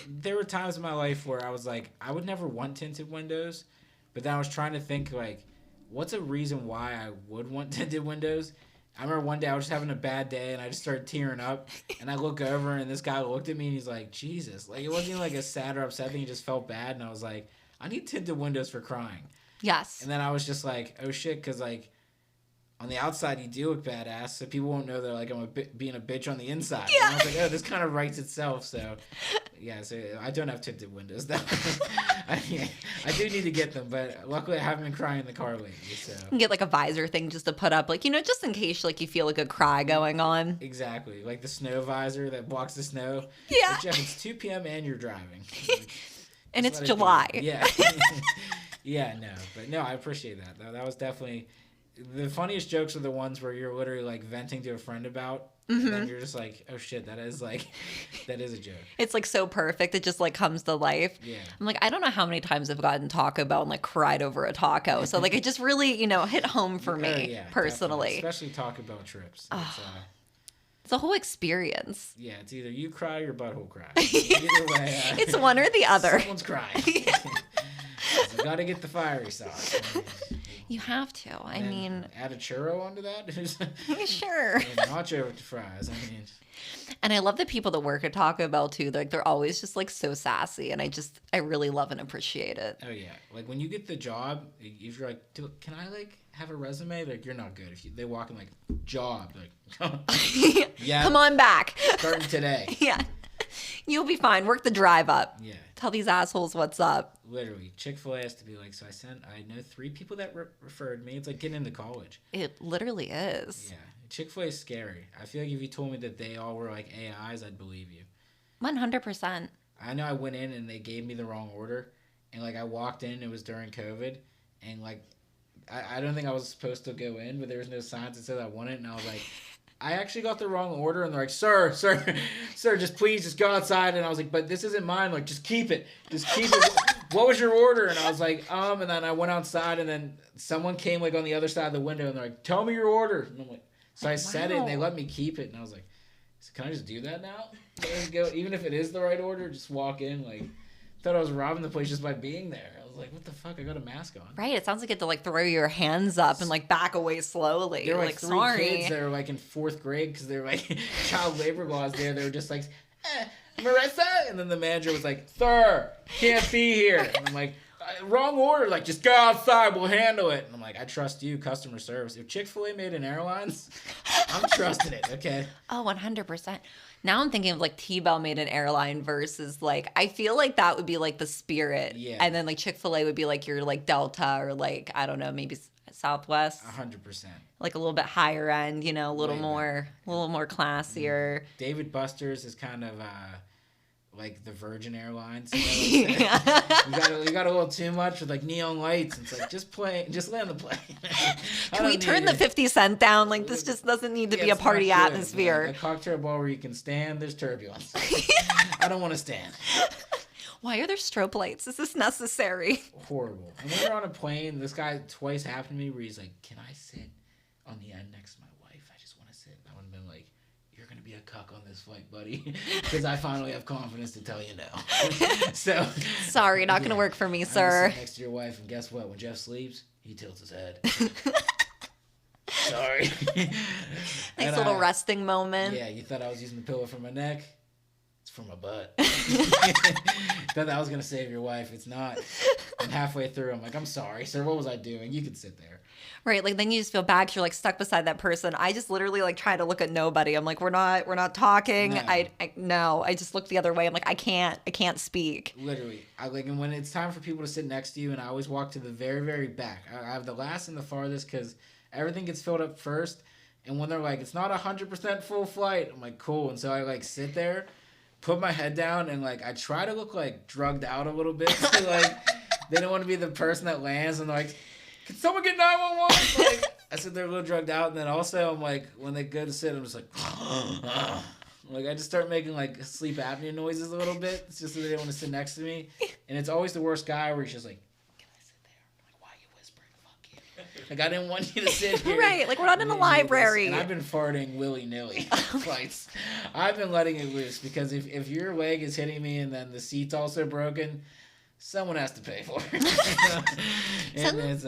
there were times in my life where I was like, I would never want tinted windows, but then I was trying to think like, what's a reason why I would want tinted windows? I remember one day I was just having a bad day and I just started tearing up and I look over and this guy looked at me and he's like, Jesus. Like, it wasn't even like a sad or upset thing. He just felt bad. And I was like, I need tinted windows for crying.
Yes.
And then I was just like, oh shit. Because like on the outside you do look badass. So people won't know that like I'm being a bitch on the inside.
Yeah.
And I was like, oh, this kind of writes itself. So yeah, so I don't have tinted windows though. I do need to get them, but luckily I haven't been crying in the car lately. So
You can get like a visor thing just to put up, like, just in case like you feel like a cry going on.
exactly, like the snow visor that blocks the snow.
Yeah.
But Jeff, it's 2 p.m. and you're driving. Like,
And
just
it's
let it be.
July.
Yeah. Yeah, no, but no, I appreciate that though. That was definitely the funniest jokes are the ones where you're literally like venting to a friend about, and then you're just like, oh shit, that is a joke.
It's like so perfect. It just like comes to life.
Yeah.
I'm like, I don't know how many times I've gotten Taco Bell and like cried over a taco. So like it just really, hit home for me
Oh, yeah,
personally.
definitely. Especially Taco Bell trips.
It's a whole experience.
Yeah, it's either you cry or your butthole cries. Either way,
It's one or the other.
someone's crying. You gotta get the fiery sauce.
You have to. I mean,
add a churro onto that.
sure.
And nacho with the fries. I mean,
And I love the people that work at Taco Bell too. Like they're always just like so sassy, and I really love and appreciate it.
oh yeah, like when you get the job, if you're like, can I like have a resume? Like you're not good. If they walk in like job, like yeah,
Come on back.
starting today.
Yeah. You'll be fine. Work the drive up.
Yeah.
Tell these assholes what's up.
Literally, Chick-fil-A has to be like, so I know 3 people that referred me. It's like getting into college.
It literally is.
Yeah. Chick-fil-A is scary. I feel like if you told me that they all were like AIs, I'd believe you.
100%.
I know I went in and they gave me the wrong order. And like I walked in, it was during COVID. And like, I don't think I was supposed to go in, but there was no signs that said I wanted it. And I was like, I actually got the wrong order, and they're like, sir, just please go outside. And I was like, but this isn't mine. Like, just keep it. What was your order? And I was like, and then I went outside, and then someone came like on the other side of the window, and they're like, tell me your order. And I'm like, so I said it, and they let me keep it. And I was like, so can I just do that now? Go, even if it is the right order, just walk in. Like, thought I was robbing the place just by being there. I was like, what the fuck? I got a mask on.
Right. It sounds like you have to like throw your hands up and like back away slowly.
There were like 3
sorry.
kids that were like in 4th grade because they were like child labor laws there. They were just like, Marissa? And then the manager was like, sir, can't be here. And I'm like, wrong order. Like, just go outside. We'll handle it. And I'm like, I trust you, customer service. If Chick-fil-A made an airlines, I'm trusting it, okay?
Oh, 100%. Now I'm thinking of like T-Bell made an airline versus like, I feel like that would be like the Spirit.
Yeah.
And then like Chick-fil-A would be like your like Delta or like, I don't know, maybe Southwest.
100%.
Like a little bit higher end, you know, a little
Way
more classier.
David Buster's is kind of like the Virgin Airlines. You know, we got a little too much with like neon lights. It's like just land the plane.
Can we turn the 50 cent down? Like this just doesn't need to be a party atmosphere.
Like a cocktail bar where you can stand, there's turbulence. I don't want to stand.
Why are there strobe lights? Is this necessary?
Horrible. And when you're on a plane, this guy twice happened to me where he's like, can I sit on the end next to my wife? I just want to sit. I would have been like, you're going to be a cuck on this flight, buddy. Because I finally have confidence to tell you no. So
sorry, not going to work for me, sir.
Sit next to your wife, and guess what? When Jeff sleeps, he tilts his head. Sorry.
Nice little resting moment.
Yeah, you thought I was using the pillow for my neck? It's for my butt. Thought I was going to save your wife. It's not. And halfway through, I'm like, I'm sorry, sir. What was I doing? You could sit there.
Right, like then you just feel bad 'cause you're like stuck beside that person. I just literally like try to look at nobody. I'm like, we're not talking.
No.
I just look the other way. I'm like, I can't speak.
Literally, and when it's time for people to sit next to you, and I always walk to the very, very back. I have the last and the farthest because everything gets filled up first. And when they're like, it's not 100% full flight, I'm like, cool. And so I like sit there, put my head down, and like I try to look like drugged out a little bit. So, like they don't want to be the person that lands and they're like, can someone get 911? Like, I sit there a little drugged out, and then also I'm like, when they go to sit, I'm just like, like I just start making like sleep apnea noises a little bit. It's just that they don't want to sit next to me, and it's always the worst guy where he's just like, can I sit there? I'm like, why are you whispering? Fuck you! Like I didn't want you to sit here.
Right, like we're not in a library.
And I've been farting willy nilly flights. I've been letting it loose because if your leg is hitting me and then the seat's also broken, someone has to pay for it. And it's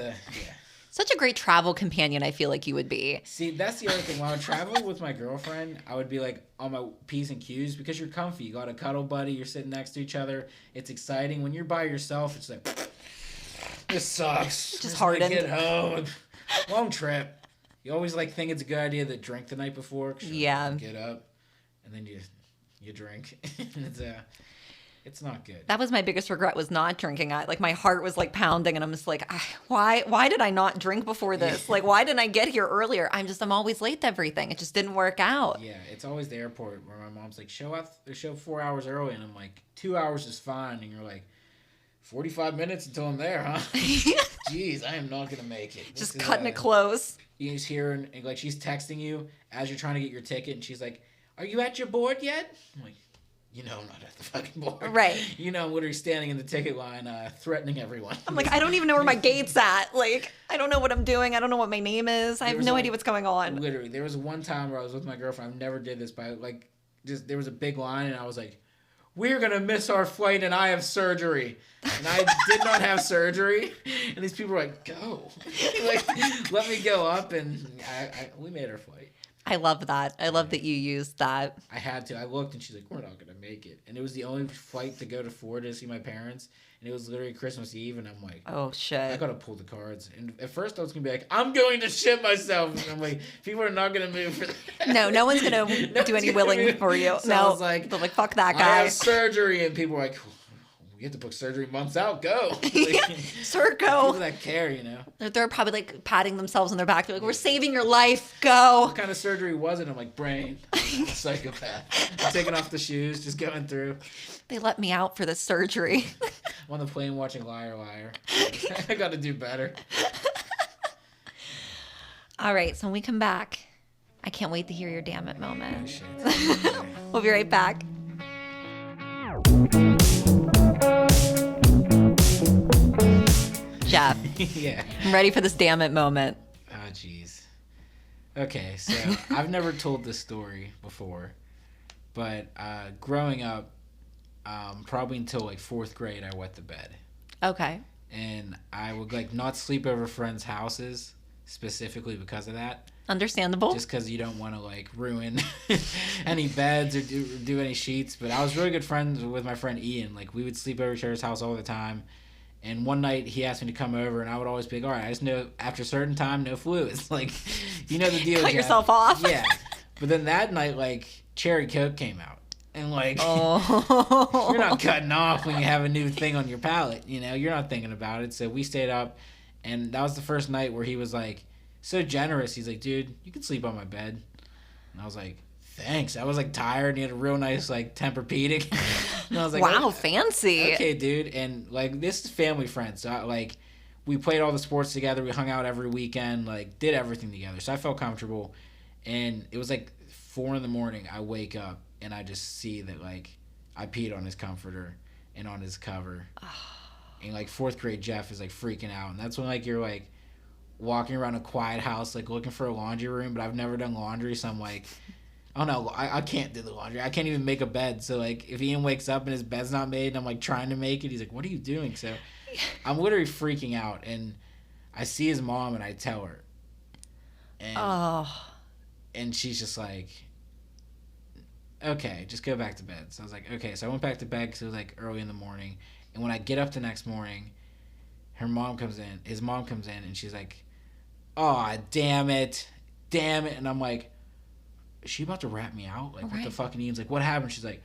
Such a great travel companion, I feel like you would be.
See, that's the other thing. When I would travel with my girlfriend, I would be like on my P's and Q's because you're comfy. You got a cuddle buddy. You're sitting next to each other. It's exciting. When you're by yourself, it's like, this sucks.
Just hardened.
Get home. Long trip. You always like think it's a good idea to drink the night before.
Yeah.
Get up, and then you drink. It's not good.
That was my biggest regret, was not drinking. Like my heart was like pounding, and I'm just like, why did I not drink before this? Like, why didn't I get here earlier? I'm always late to everything. It just didn't work out.
Yeah, it's always the airport where my mom's like, show 4 hours early, and I'm like, 2 hours is fine, and you're like, 45 minutes until I'm there, huh? Jeez, I am not gonna make it.
Just cutting it close.
You just hear, and like she's texting you as you're trying to get your ticket, and she's like, are you at your board yet? I'm like, you know I'm not at the fucking board.
Right.
You know I'm literally standing in the ticket line threatening everyone.
I'm like, I don't even know where my gate's at. Like, I don't know what I'm doing. I don't know what my name is. I have no idea what's going on.
Literally, there was one time where I was with my girlfriend. I never did this, but like, just there was a big line, and I was like, we're going to miss our flight and I have surgery. And I did not have surgery. And these people were like, go. Like, let me go up. And we made our flight.
I love that. I love that you used that.
I had to. I looked and she's like, we're not going to make it. And it was the only flight to go to Florida to see my parents. And it was literally Christmas Eve. And I'm like,
oh, shit.
I got to pull the cards. And at first I was going to be like, I'm going to shit myself. And I'm like, people are not going to move for that.
No one's going to do any willing for you.
So
no.
I was like,
they're like, fuck that guy.
I have surgery. And people were like, we have to book surgery months out. Go. Like,
Sir, go.
People that care, you know.
They're probably like patting themselves on their back. They're like, we're saving your life. Go.
What kind of surgery was it? I'm like, brain. Psychopath. I'm taking off the shoes, just going through.
They let me out for this surgery.
I'm on the plane watching Liar Liar. I got to do better.
All right, so when we come back, I can't wait to hear your damn it
Oh,
moment.
shit.
We'll be right back. Jeff,
Yeah.
I'm ready for this damn it moment.
Oh, jeez. Okay, so I've never told this story before, but growing up, probably until like 4th grade, I wet the bed.
Okay.
And I would like not sleep over friends' houses specifically because of that.
Understandable.
Just because you don't want to like ruin any beds or do any sheets. But I was really good friends with my friend Ian. Like we would sleep over each other's house all the time. And one night he asked me to come over, and I would always be like, all right, I just know after a certain time, no fluids. Like, you know the deal.
Cut
Jeff.
yourself off.
Yeah. But then that night, like, Cherry Coke came out. And, like,
Oh.
you're not cutting off when you have a new thing on your palate. You know, you're not thinking about it. So we stayed up, and that was the first night where he was, like, so generous. He's like, dude, you can sleep on my bed. And I was like, thanks. I was, like, tired, and he had a real nice, like, Tempur-Pedic. And I was like,
wow,
oh,
fancy.
okay, dude. And, like, this is family friends. So, like, we played all the sports together. We hung out every weekend, like, did everything together. So I felt comfortable. And it was, like, 4 a.m. I wake up, and I just see that, like, I peed on his comforter and on his cover. And, like, 4th grade Jeff is, like, freaking out. And that's when, like, you're, like, walking around a quiet house, like, looking for a laundry room. But I've never done laundry, so I'm, like, I don't know. I can't do the laundry. I can't even make a bed. So, like, if Ian wakes up and his bed's not made and I'm, like, trying to make it, he's like, what are you doing? So I'm literally freaking out. And I see his mom, and I tell her. And she's just like, okay, just go back to bed. So I was like, okay. So I went back to bed because it was, like, early in the morning. And when I get up the next morning, his mom comes in, and she's like, oh, damn it. And I'm like, is she about to rat me out? Like, what the fuck? And Ian's like, what happened? She's like,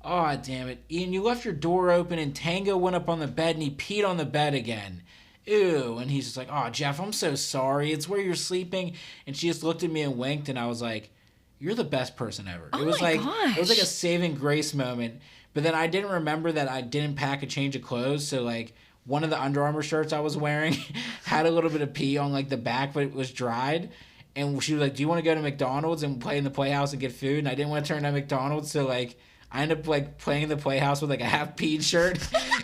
oh, damn it. Ian, you left your door open, and Tango went up on the bed, and he peed on the bed again. Ew. And he's just like, oh, Jeff, I'm so sorry. It's where you're sleeping. And she just looked at me and winked, and I was like, you're the best person ever.
Oh,
it was
my
like
gosh.
It was like a saving grace moment. But then I didn't remember that I didn't pack a change of clothes. So, like, one of the Under Armour shirts I was wearing had a little bit of pee on, like, the back, but it was dried. And she was like, do you want to go to McDonald's and play in the Playhouse and get food? And I didn't want to turn down McDonald's. So, like, I ended up, like, playing in the Playhouse with, like, a half-peed shirt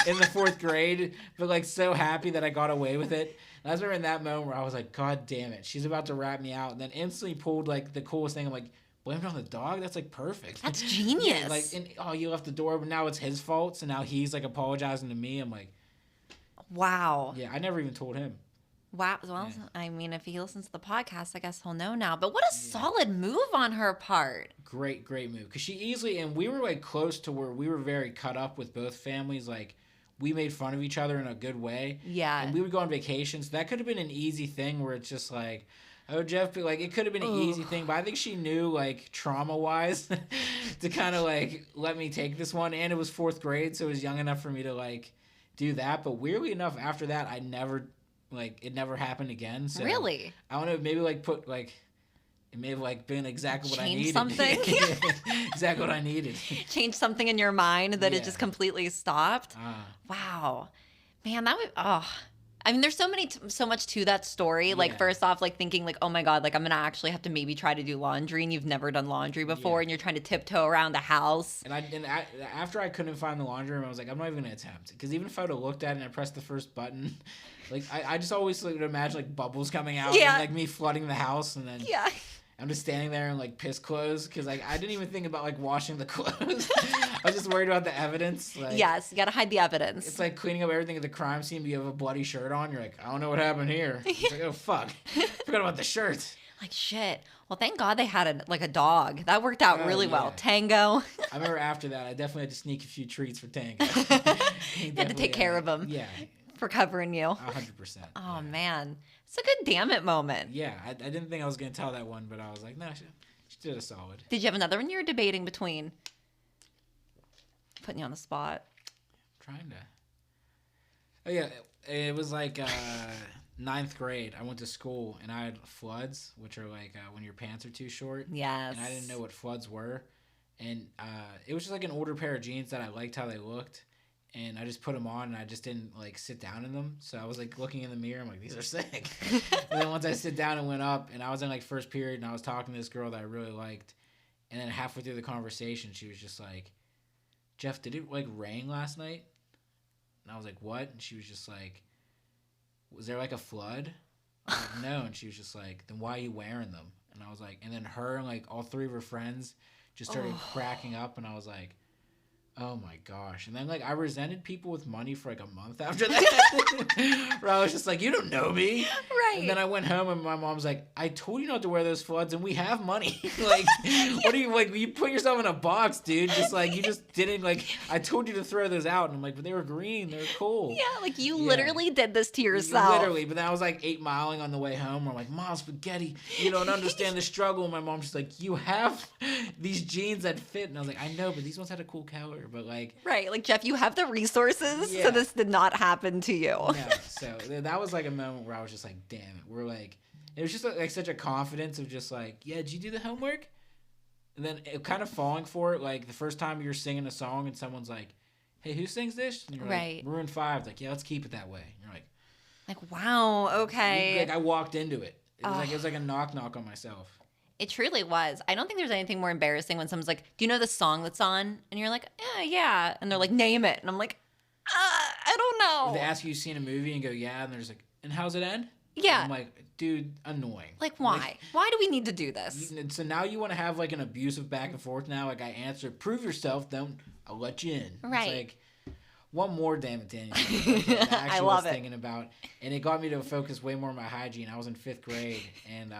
in the 4th grade. But, like, so happy that I got away with it. And I was remember in that moment where I was like, God damn it. She's about to rat me out. And then instantly pulled, like, the coolest thing. I'm like, blame it on the dog? That's, like, perfect.
That's genius.
Yeah, like, and, oh, you left the door, but now it's his fault. So now he's, like, apologizing to me. I'm like,
wow.
yeah, I never even told him.
Wow. Well, I mean, if he listens to the podcast, I guess he'll know now. But what a solid move on her part.
Great move. Because she easily, and we were, like, close to where we were very cut up with both families. Like, we made fun of each other in a good way.
Yeah.
And we would go on vacations. That could have been an easy thing where it's just like, oh, Jeff, like, it could have been an easy thing. But I think she knew, like, trauma-wise to kind of, like, let me take this one. And it was 4th grade, so it was young enough for me to, like, do that. But weirdly enough, after that, I never... like, it never happened again. So
Really?
I don't know, maybe, like, put, like, it may have, like, been exactly what I
Change
needed.
something?
Exactly what I needed.
Change something in your mind that it
Yeah.
just completely stopped. Wow. Man, that would, I mean, there's so much to that story. Like,
Yeah.
first off, like, thinking, like, oh my God, like, I'm going to actually have to maybe try to do laundry, and you've never done laundry before,
Yeah.
and you're trying to tiptoe around the house.
And after I couldn't find the laundry room, I was like, I'm not even going to attempt. Because even if I would have looked at it and I pressed the first button, like, I just always would imagine, like, bubbles coming out.
Yeah.
And, like, me flooding the house. And then
Yeah.
I'm just standing there in like piss clothes because like I didn't even think about like washing the clothes. I was just worried about the evidence. Like,
Yes, you gotta hide the evidence.
it's like cleaning up everything at the crime scene, but you have a bloody shirt on. You're like, I don't know what happened here. It's like, oh fuck, forgot about the shirt.
Like, shit. Well, thank God they had a dog. That worked out
Oh,
really well.
yeah.
Tango.
I remember after that, I definitely had to sneak a few treats for Tango.
You had to take care of him.
Yeah,
For covering you.
100%.
Oh, man. It's a good damn it moment.
Yeah, I didn't think I was gonna tell that one, but I was like, no, she did a solid.
Did you have another one you were debating between? Putting you on the spot.
Trying to. Oh yeah, it was like 9th grade. I went to school and I had floods, which are like when your pants are too short.
Yes.
And I didn't know what floods were, and it was just like an older pair of jeans that I liked how they looked, and I just put them on and I just didn't like sit down in them. So I was like looking in the mirror, I'm like, these are sick. And then once I sit down and went up, and I was in like first period, and I was talking to this girl that I really liked, and then halfway through the conversation, she was just like, Jeff, did it like rain last night? And I was like, what? And she was just like, was there like a flood? I was like, no. And she was just like, then why are you wearing them? And I was like, and then her and like all 3 of her friends just started cracking up, and I was like, oh my gosh. And then like I resented people with money for like a month after that. Where I was just like, you don't know me.
Right.
And then I went home and my mom's like, I told you not to wear those floods and we have money. Like, what are you like, you put yourself in a box, dude. Just like, you just didn't like, I told you to throw those out. And I'm like, but they were green. They were cool.
Yeah, like you
Yeah.
literally did this to yourself.
Literally. But then I was like 8 miling on the way home. I'm like, Mom, spaghetti. You don't understand the struggle. And my mom's just like, you have these jeans that fit. And I was like, I know, but these ones had a cool color. But like,
Right, like Jeff, you have the resources,
Yeah.
so this did not happen to you.
no. So that was like a moment where I was just like, damn it. We're like, it was just like such a confidence of just like, yeah, did you do the homework? And then it kind of falling for it. Like the first time you're singing a song and someone's like, hey, who sings this? And you're
Right.
like, Maroon 5. Like, yeah, let's keep it that way. And you're like,
Like, wow, okay.
like I walked into it. It was like a knock on myself.
It truly was. I don't think there's anything more embarrassing when someone's like, do you know the song that's on? And you're like, yeah. And they're like, name it. And I'm like, I don't know.
They ask you, you've seen a movie and go, yeah. And there's like, and how's it end?
Yeah.
And I'm like, dude, annoying.
Like, why? Why do we need to do this?
So now you want to have like an abusive back and forth now? Like I answer, prove yourself, then I'll let you in.
Right.
It's like, one more Dammit Danii. That I actually
love
was
it.
thinking about. And it got me to focus way more on my hygiene. I was in 5th grade and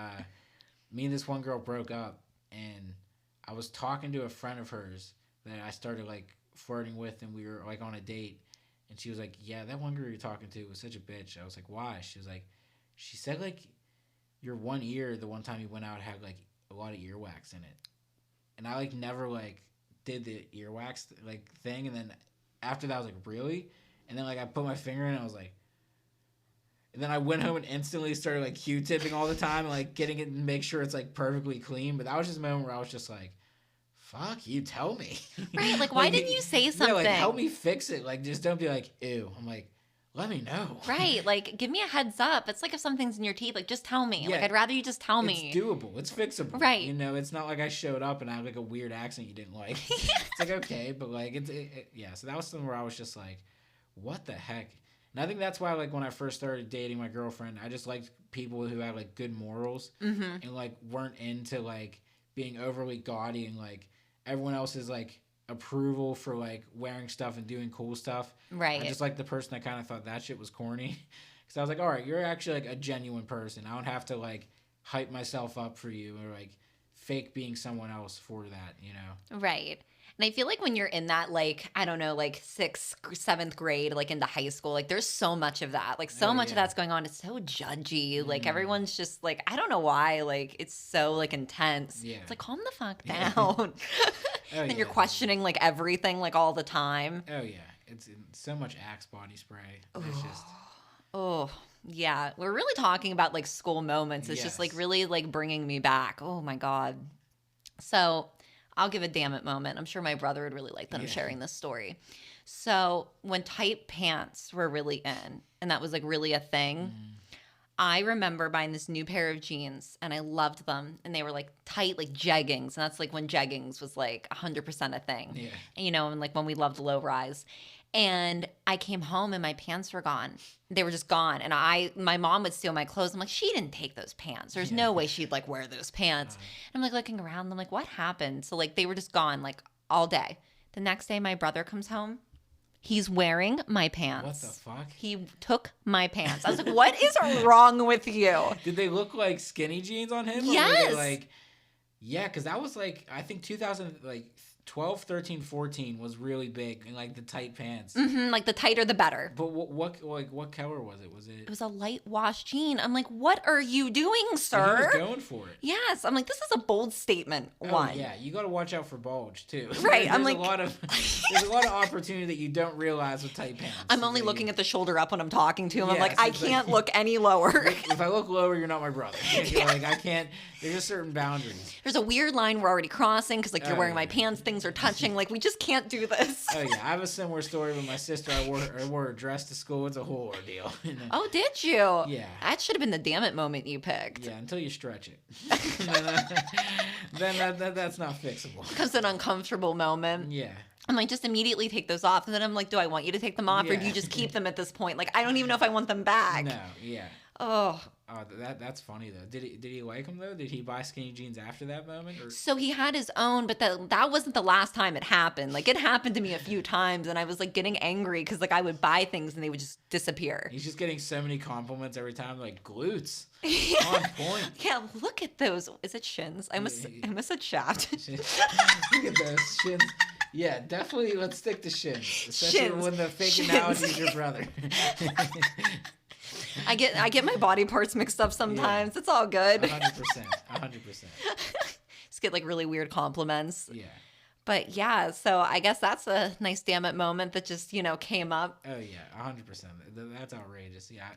me and this one girl broke up, and I was talking to a friend of hers that I started like flirting with, and we were like on a date, and she was like, yeah, that one girl you're talking to was such a bitch. I was like, why? She was like, she said like your one ear the one time you went out had like a lot of earwax in it, and I like never like did the earwax like thing, and then after that I was like, really? And then like I put my finger in it, I was like, and then I went home and instantly started like Q-tipping all the time and like getting it and make sure it's like perfectly clean. But that was just a moment where I was just like, fuck you, tell me.
Right, like, why didn't you say something?
Yeah, like help me fix it. Like just don't be like, ew. I'm like, let me know.
Right, like, give me a heads up. It's like if something's in your teeth, like, just tell me.
Yeah.
Like, I'd rather you just tell me.
It's doable. It's fixable.
Right.
You know, it's not like I showed up and I had like a weird accent you didn't like. It's like, okay, but like, yeah. So that was something where I was just like, what the heck? And I think that's why, like, when I first started dating my girlfriend, I just liked people who had, like, good morals and, like, weren't into, like, being overly gaudy and, like, everyone else's, like, approval for, like, wearing stuff and doing cool stuff.
Right.
I just like the person that kind of thought that shit was corny. Because I was like, all right, you're actually, like, a genuine person. I don't have to, like, hype myself up for you or, like, fake being someone else for that, you know?
Right. And I feel like when you're in that, like, I don't know, like 6th, 7th grade, like into high school, like there's so much of that. Like so much of that's going on. It's so judgy. Like everyone's just like, I don't know why. Like it's so like intense.
Yeah.
It's like, calm the fuck down. And
yeah.
you're questioning like everything like all the time.
Oh, yeah. It's so much Axe body spray. It's just...
Oh, yeah. We're really talking about like school moments. It's just like
Yes.
really like bringing me back. Oh my God. So I'll give a damn it moment. I'm sure my brother would really like that I'm sharing this story. So when tight pants were really in, and that was like really a thing, I remember buying this new pair of jeans and I loved them. And they were like tight, like jeggings. And that's like when jeggings was like 100% a thing.
Yeah.
And, and like when we loved low rise. And I came home and my pants were gone. They were just gone. And my mom would steal my clothes. I'm like, she didn't take those pants. There's no way she'd like wear those pants. And I'm like looking around. I'm like, what happened? So like they were just gone like all day. The next day my brother comes home. He's wearing my pants.
What the fuck?
He took my pants. I was like, what is wrong with you?
Did they look like skinny jeans on him?
Yes.
Or were they like, yeah, because that was like, I think 2012, 13, 14 was really big in like the tight pants.
Like the tighter the better.
But what color was it?
It was a light wash jean. I'm like, what are you doing,
He
sir?
was going for it.
Yes. I'm like, this is a bold statement. One.
Oh, yeah, you got to watch out for bulge too.
Right, I'm
There's
like-
there's a lot of opportunity that you don't realize with tight pants.
I'm only looking at the shoulder up when I'm talking to him. I'm
Yes,
like, I
it's like-
can't look any lower.
If I look lower, you're not my brother. You're like, I can't. There's just certain boundaries.
There's a weird line we're already crossing because like you're
Oh,
wearing my
yeah.
pants, things are touching. Like we just can't do this.
Oh yeah, I have a similar story with my sister. I wore a dress to school. It's a whole ordeal.
Oh, did you?
Yeah.
That should have been the damn it moment you picked.
Yeah, until you stretch it. then that's not fixable.
Becomes an uncomfortable moment.
Yeah.
I'm like, just immediately take those off. And then I'm like, do I want you to take them off or do
Yeah.
you just keep them at this point? Like, I don't even know if I want them back.
No, yeah.
Oh.
Oh, that's funny though. Did he like them though? Did he buy skinny jeans after that moment? Or?
So he had his own, but that wasn't the last time it happened. Like, it happened to me a few times and I was like getting angry because like I would buy things and they would just disappear.
He's just getting so many compliments every time, like glutes. On point.
Yeah, look at those. Is it shins? I almost said shaft.
Look at those shins. Yeah, definitely. Let's stick to shins, especially
Shins.
when the fake
Shins.
analogy is your brother.
I get my body parts mixed up sometimes. It's all good.
100%.
Just get like really weird compliments.
Yeah.
But yeah, so I guess that's a nice damn it moment that just, came up.
Oh yeah, 100%. That's outrageous. Yeah,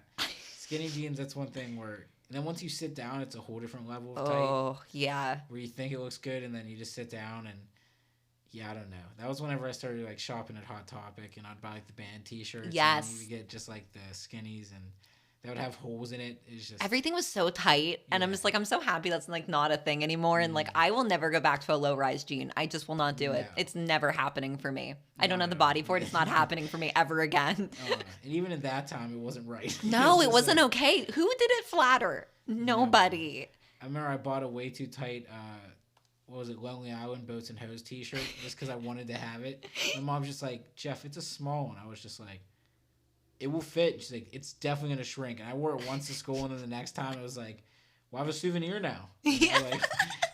skinny jeans. That's one thing where, and then once you sit down, it's a whole different level of tight.
Oh, yeah.
Where you think it looks good, and then you just sit down and. Yeah, I don't know. That was whenever I started like shopping at Hot Topic, and I'd buy like the band T-shirts.
Yes.
And you would get just like the skinnies, and they would have holes in it. It's just
Everything was so tight, and I'm
Yeah.
just like, I'm so happy that's like not a thing anymore. And like, I will never go back to a low rise jean. I just will not do it.
No.
It's never happening for me. I don't
No,
have the
no.
body for it. It's not happening for me ever again.
and even at that time, it wasn't right.
No, it
just
wasn't
like-
okay. Who did it flatter? Nobody.
I remember I bought a way too tight. What was it? Lonely Island Boats and Hose T-shirt just because I wanted to have it. My mom's just like, Jeff, it's a small one. I was just like, it will fit. She's like, it's definitely gonna shrink. And I wore it once to school, and then the next time it was like, well, I have a souvenir now.
Yeah.
Like,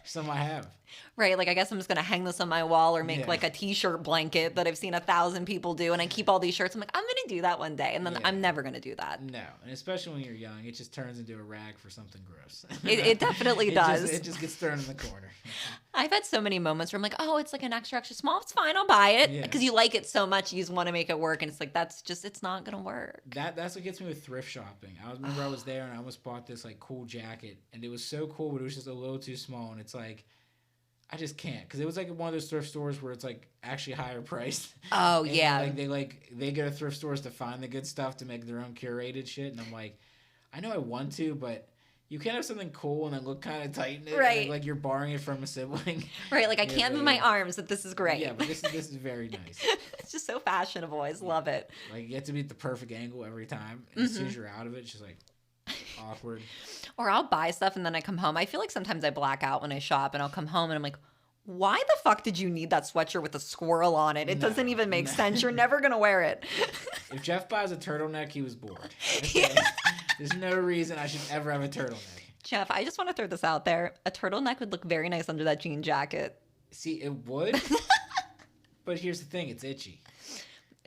some I have.
Right, like I guess I'm just gonna hang this on my wall or make
Yeah.
like a t-shirt blanket that I've seen 1,000 people do, and I keep all these shirts. I'm like, I'm gonna do that one day, and then
Yeah.
I'm never gonna do that.
No, and especially when you're young, it just turns into a rag for something gross.
It definitely does.
It just gets thrown in the corner.
I've had so many moments where I'm like, oh, it's like an extra small. It's fine, I'll buy it
Yeah.
because you like it so much, you just want to make it work, and it's like it's not gonna work.
That's what gets me with thrift shopping. I remember I was there and I almost bought this like cool jacket, and it was so cool, but it was just a little too small, and it's like. I just can't because it was like one of those thrift stores where it's like actually higher priced.
Oh
And,
yeah,
they go to thrift stores to find the good stuff to make their own curated shit, and I'm like, I know I want to, but you can't have something cool and then look kind of tight in it,
Right.
Like you're borrowing it from a sibling.
right. Like I
Yeah,
can't move
yeah.
my arms, but this is great.
Yeah, but this is very nice.
It's just so fashionable. I just love it.
Like you get to be at the perfect angle every time, and as soon as you're out of it, it's just like awkward.
Or I'll buy stuff and then I come home. I feel like sometimes I black out when I shop, and I'll come home and I'm like, why the fuck did you need that sweatshirt with a squirrel on it? It
No,
doesn't even make
no.
sense. You're never gonna wear it.
If Jeff buys a turtleneck, he was bored. There's no reason I should ever have a turtleneck.
Jeff, I just want to throw this out there. A turtleneck would look very nice under that jean jacket.
See, it would, but here's the thing: it's itchy.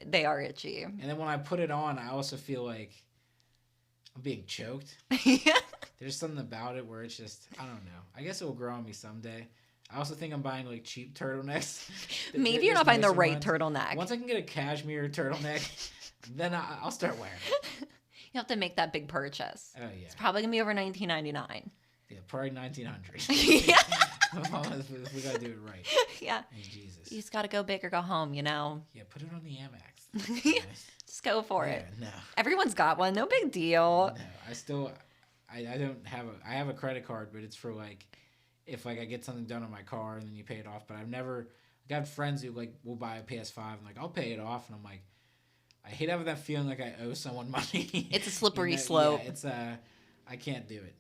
They are itchy.
And then when I put it on, I also feel like I'm being choked.
Yeah.
There's something about it where it's just, I don't know. I guess it will grow on me someday. I also think I'm buying like cheap turtlenecks.
Maybe you're not
There's
buying the
nicer
right
ones.
turtleneck.
Once I can get a cashmere turtleneck, then I'll start wearing it.
You have to make that big purchase.
Oh, yeah.
It's probably gonna be over $19.99.
Yeah, probably 1900.
Yeah.
We gotta do it right.
Yeah.
Hey, Jesus.
You just gotta go big or go home,
Yeah, put it on the Amex.
Just go for
Yeah,
it.
no.
Everyone's got one. No big deal.
No, I don't have I have a credit card, but it's for like if like I get something done on my car and then you pay it off. But I've never got friends who like will buy a PS5 and like I'll pay it off, and I'm like, I hate having that feeling like I owe someone money.
It's a slippery
You know?
slope.
Yeah, it's I can't do it.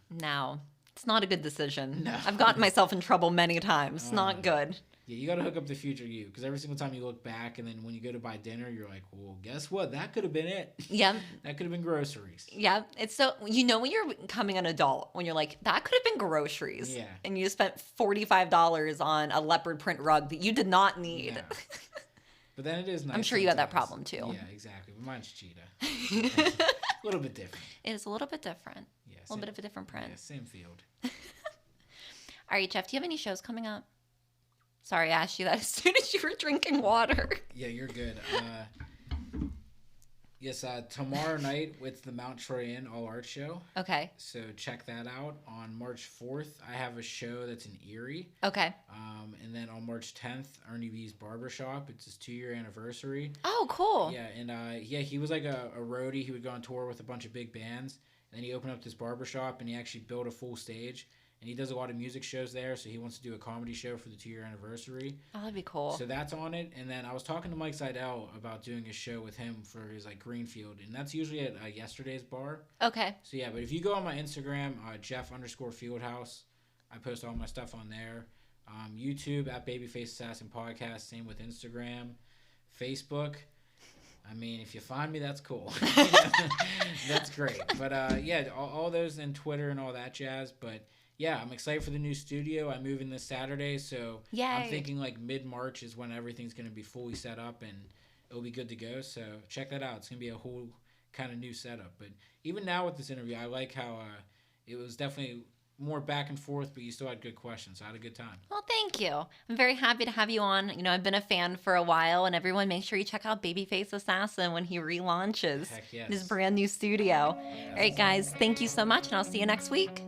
No, it's not a good decision.
No.
I've gotten myself in trouble many times. Not good.
Yeah, you got to hook up the future you, because every single time you look back, and then when you go to buy dinner, you're like, well, guess what? That could have been it.
Yeah.
That could have been groceries.
Yeah, it's so, when you're becoming an adult, when you're like, that could have been groceries.
Yeah.
And you spent $45 on a leopard print rug that you did not need.
Yeah. But then it is nice.
I'm sure you had that
sometimes.
problem too.
Yeah, exactly. But mine's cheetah. A little bit different.
It is a little bit different.
Yeah,
A little bit of a different print.
Yeah, same field.
All right, Jeff, do you have any shows coming up? Sorry, I asked you that as soon as you were drinking water.
Yeah, you're good. Yes, tomorrow night it's the Mount Troy Inn All Art Show.
Okay.
So check that out. On March 4th, I have a show that's in Erie.
Okay.
And then on March 10th, Ernie V's Barbershop. It's his 2-year anniversary.
Oh, cool.
Yeah, and he was like a roadie. He would go on tour with a bunch of big bands. And then he opened up this barbershop, and he actually built a full stage. And he does a lot of music shows there, so he wants to do a comedy show for the 2-year anniversary.
Oh, that'd be cool.
So that's on it. And then I was talking to Mike Seidel about doing a show with him for his like Greenfield, and that's usually at Yesterday's Bar.
Okay.
So yeah, but if you go on my Instagram, Jeff_Fieldhouse, I post all my stuff on there. YouTube at Babyface Assassin Podcast. Same with Instagram, Facebook. I mean, if you find me, that's cool. That's great. But yeah, all those, and Twitter and all that jazz. But yeah, I'm excited for the new studio. I move in this Saturday, so
Yay.
I'm thinking like mid-March is when everything's going to be fully set up and it'll be good to go. So check that out. It's going to be a whole kind of new setup. But even now with this interview, I like how it was definitely more back and forth, but you still had good questions. So I had a good time.
Well, thank you. I'm very happy to have you on. I've been a fan for a while, and everyone make sure you check out Babyface Assassin when he relaunches
Heck yes.
his brand new studio. All right, guys, thank you so much, and I'll see you next week.